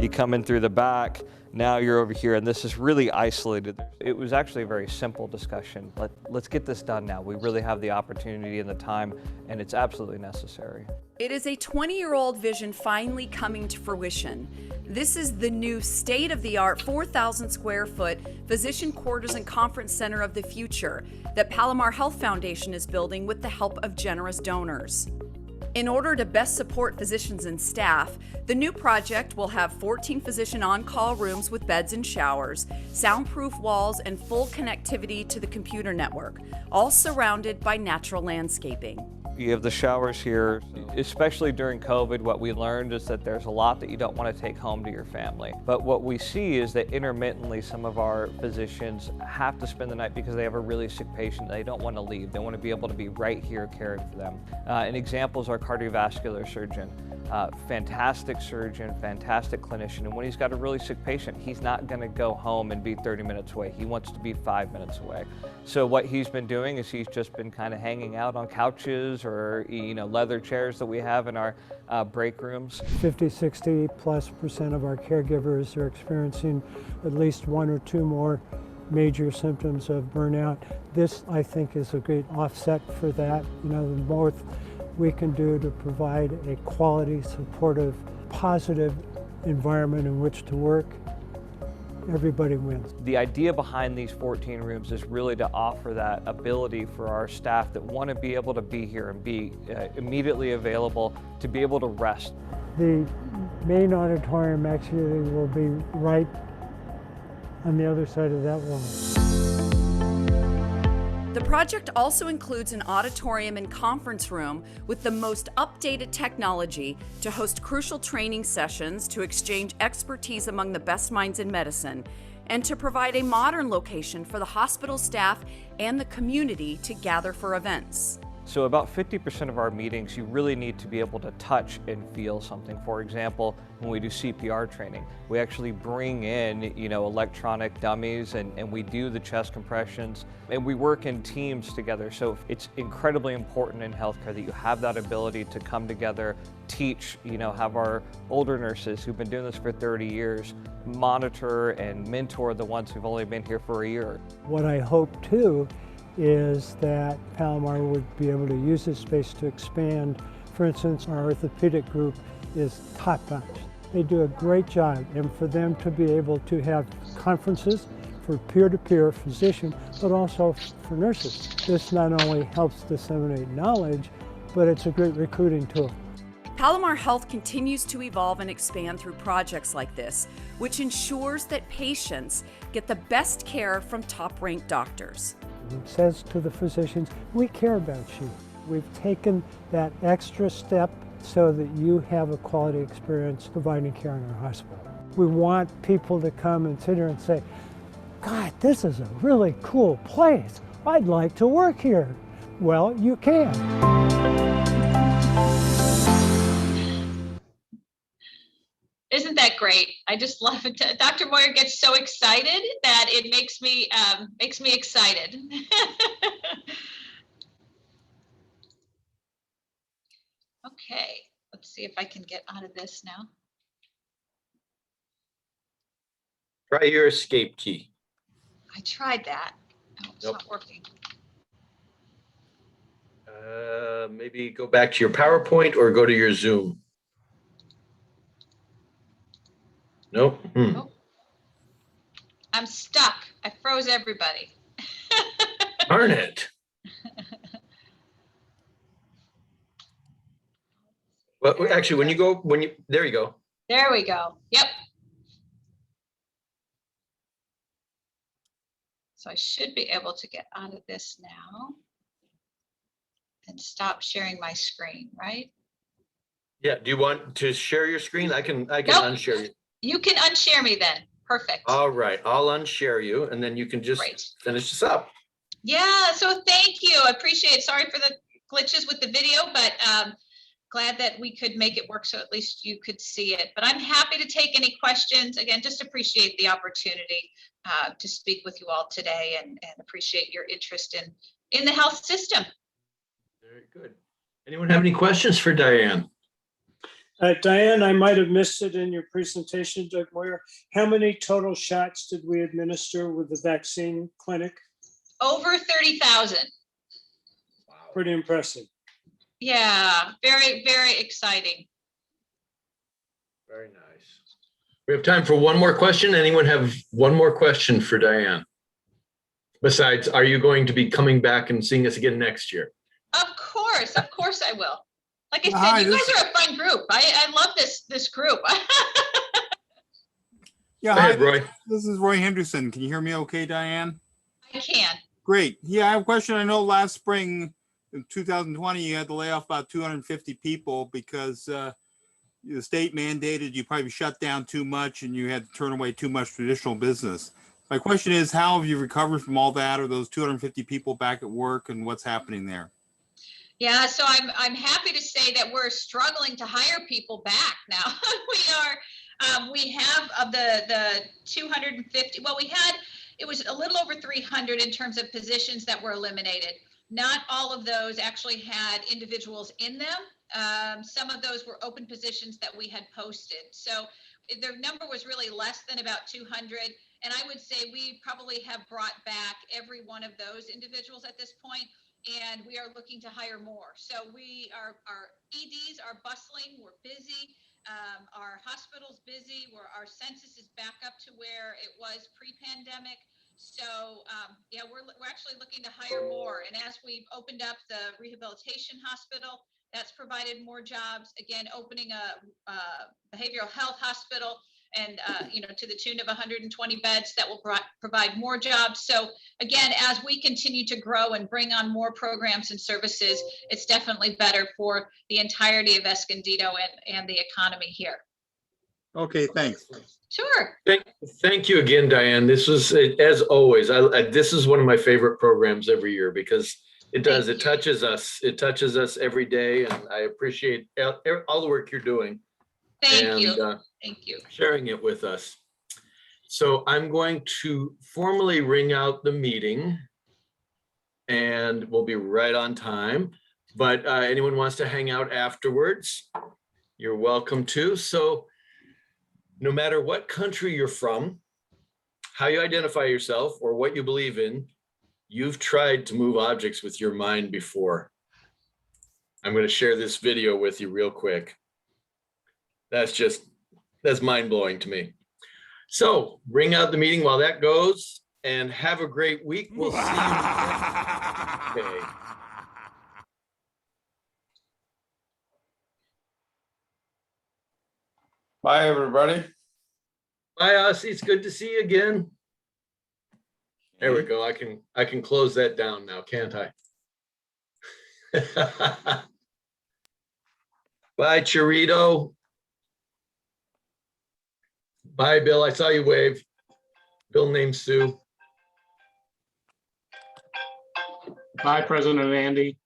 You come in through the back, now you're over here, and this is really isolated. It was actually a very simple discussion. Let's get this done now. We really have the opportunity and the time, and it's absolutely necessary. It is a 20-year-old vision finally coming to fruition. This is the new state-of-the-art 4,000 square foot physician quarters and conference center of the future that Palomar Health Foundation is building with the help of generous donors. In order to best support physicians and staff, the new project will have 14 physician on-call rooms with beds and showers, soundproof walls, and full connectivity to the computer network, all surrounded by natural landscaping. You have the showers here. Especially during COVID, what we learned is that there's a lot that you don't want to take home to your family. But what we see is that intermittently some of our physicians have to spend the night because they have a really sick patient. They don't want to leave. They want to be able to be right here caring for them. An example is our cardiovascular surgeon. Fantastic surgeon, fantastic clinician, and when he's got a really sick patient, he's not going to go home and be 30 minutes away. He wants to be 5 minutes away. So what he's been doing is he's just been kind of hanging out on couches or leather chairs that we have in our break rooms. 50-60+ % of our caregivers are experiencing at least 1 or 2 more major symptoms of burnout. This, I think, is a great offset for that. The more we can do to provide a quality, supportive, positive environment in which to work, everybody wins. The idea behind these 14 rooms is really to offer that ability for our staff that want to be able to be here and be immediately available to be able to rest. The main auditorium actually will be right on the other side of that wall. The project also includes an auditorium and conference room with the most updated technology to host crucial training sessions to exchange expertise among the best minds in medicine, and to provide a modern location for the hospital staff and the community to gather for events. So about 50% of our meetings, you really need to be able to touch and feel something. For example, when we do CPR training, we actually bring in, electronic dummies and we do the chest compressions and we work in teams together. So it's incredibly important in healthcare that you have that ability to come together, teach, have our older nurses who've been doing this for 30 years, monitor and mentor the ones who've only been here for a year. What I hope too is that Palomar would be able to use this space to expand. For instance, our orthopedic group is top-notch. They do a great job, and for them to be able to have conferences for peer-to-peer physician, but also for nurses. This not only helps disseminate knowledge, but it's a great recruiting tool. Palomar Health continues to evolve and expand through projects like this, which ensures that patients get the best care from top-ranked doctors. It says to the physicians, we care about you. We've taken that extra step so that you have a quality experience providing care in our hospital. We want people to come and sit here and say, God, this is a really cool place. I'd like to work here. Well, you can. Isn't that great? I just love it. Dr. Moyer gets so excited that it makes me excited. Okay, let's see if I can get out of this now. Try your escape key. I tried that. Oh, it's not working. Maybe go back to your PowerPoint or go to your Zoom. Nope. Nope. I'm stuck. I froze everybody. Darn it. Well, actually, there you go. There we go. Yep. So I should be able to get out of this now and stop sharing my screen, right? Yeah. Do you want to share your screen? I can Nope. unshare you. You can unshare me then. Perfect. All right. I'll unshare you and then you can just finish this up. Yeah. So thank you. I appreciate it. Sorry for the glitches with the video, but glad that we could make it work so at least you could see it. But I'm happy to take any questions. Again, just appreciate the opportunity to speak with you all today and appreciate your interest in the health system. Very good. Anyone have any questions for Diane? Diane, I might have missed it in your presentation, Doug Moyer. How many total shots did we administer with the vaccine clinic? Over 30,000. Wow. Pretty impressive. Yeah, very, very exciting. Very nice. We have time for one more question. Anyone have one more question for Diane? Besides, are you going to be coming back and seeing us again next year? Of course I will. Like I said, you guys are a fun group. I love this group. Yeah, Go hi, ahead, Roy. this is Roy Henderson. Can you hear me okay, Diane? I can. Great. Yeah, I have a question. I know last spring in 2020, you had to lay off about 250 people because the state mandated you probably shut down too much and you had to turn away too much traditional business. My question is, how have you recovered from all that? Are those 250 people back at work and what's happening there? Yeah, so I'm happy to say that we're struggling to hire people back now. We have of the 250, well, it was a little over 300 in terms of positions that were eliminated. Not all of those actually had individuals in them. Some of those were open positions that we had posted. So the number was really less than about 200. And I would say we probably have brought back every one of those individuals at this point. And we are looking to hire more. So our EDs are bustling, we're busy. Our hospital's busy, our census is back up to where it was pre-pandemic. So yeah, we're actually looking to hire more. And as we've opened up the rehabilitation hospital, that's provided more jobs. Again, opening a behavioral health hospital and to the tune of 120 beds that will provide more jobs. So again, as we continue to grow and bring on more programs and services, it's definitely better for the entirety of Escondido and the economy here. Okay, thanks. Sure. Thank you again, Diane. This was, as always, this is one of my favorite programs every year because it touches us. It touches us every day, and I appreciate all the work you're doing. Thank you. Thank you. Sharing it with us. So I'm going to formally ring out the meeting, and we'll be right on time. But anyone wants to hang out afterwards, you're welcome to. So no matter what country you're from, how you identify yourself, or what you believe in, you've tried to move objects with your mind before. I'm going to share this video with you real quick. That's mind-blowing to me. So ring out the meeting while that goes, and have a great week. We'll see you next day. Bye, everybody. Bye, Ossie. It's good to see you again. There we go. I can close that down now, can't I? Bye, Chorito. Bye, Bill. I saw you wave. Bill named Sue. Bye, President Andy.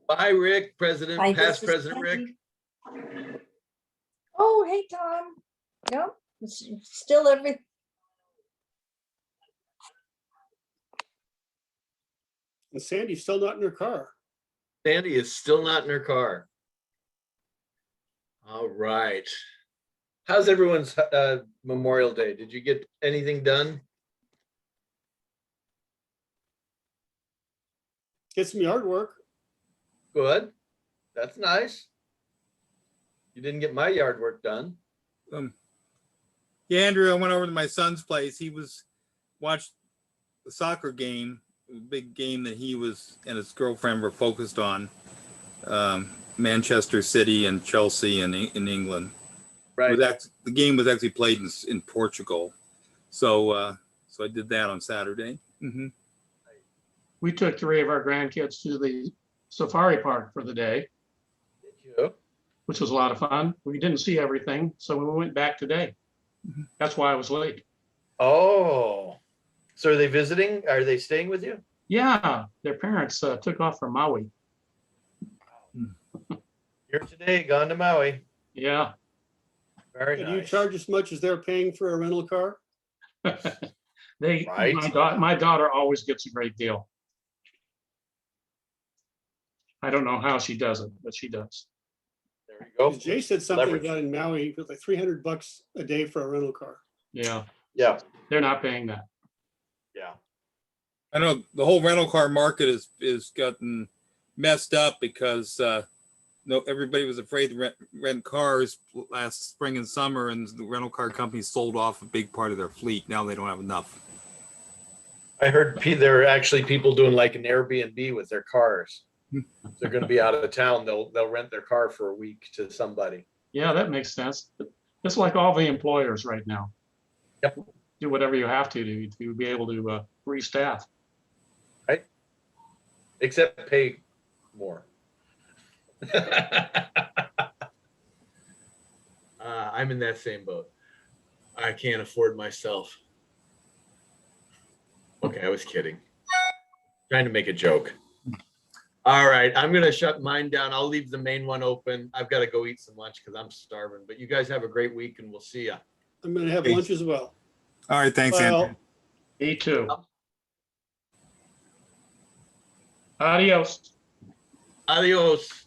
Bye, Rick, President, Bye, past this is President Rick. Peggy. Oh, hey, Tom. Nope, it's still every. And Sandy's still not in her car. Sandy is still not in her car. All right. How's everyone's Memorial Day? Did you get anything done? Get some yard work. Good. That's nice. You didn't get my yard work done. Yeah, Andrew, I went over to my son's place. He watched the soccer game, a big game that he and his girlfriend were focused on. Manchester City and Chelsea in England. Right. The game was actually played in Portugal. So I did that on Saturday. Mm-hmm. We took 3 of our grandkids to the safari park for the day. Did you? Which was a lot of fun. We didn't see everything, so we went back today. Mm-hmm. That's why I was late. Oh, so are they visiting? Are they staying with you? Yeah, their parents took off from Maui. Here today, gone to Maui. Yeah. Very Can nice. you charge as much as they're paying for a rental car? Right. My daughter always gets a great deal. I don't know how she does it, but she does. There you go. Jay said something Leverage. down in Maui, it was like $300 a day for a rental car. Yeah. Yeah. They're not paying that. Yeah. I know the whole rental car market is gotten messed up because everybody was afraid to rent cars last spring and summer, and the rental car companies sold off a big part of their fleet. Now they don't have enough. I heard there are actually people doing like an Airbnb with their cars. They're going to be out of town. They'll rent their car for a week to somebody. Yeah, that makes sense. It's like all the employers right now. Yep. Do whatever you have to be able to restaff. Right. Except pay more. I'm in that same boat. I can't afford myself. Okay, I was kidding. Trying to make a joke. All right, I'm gonna shut mine down. I'll leave the main one open. I've got to go eat some lunch because I'm starving. But you guys have a great week, and we'll see ya. I'm gonna have lunch as well. All right, thanks, Well, Andrew. Me too. Adios. Adios.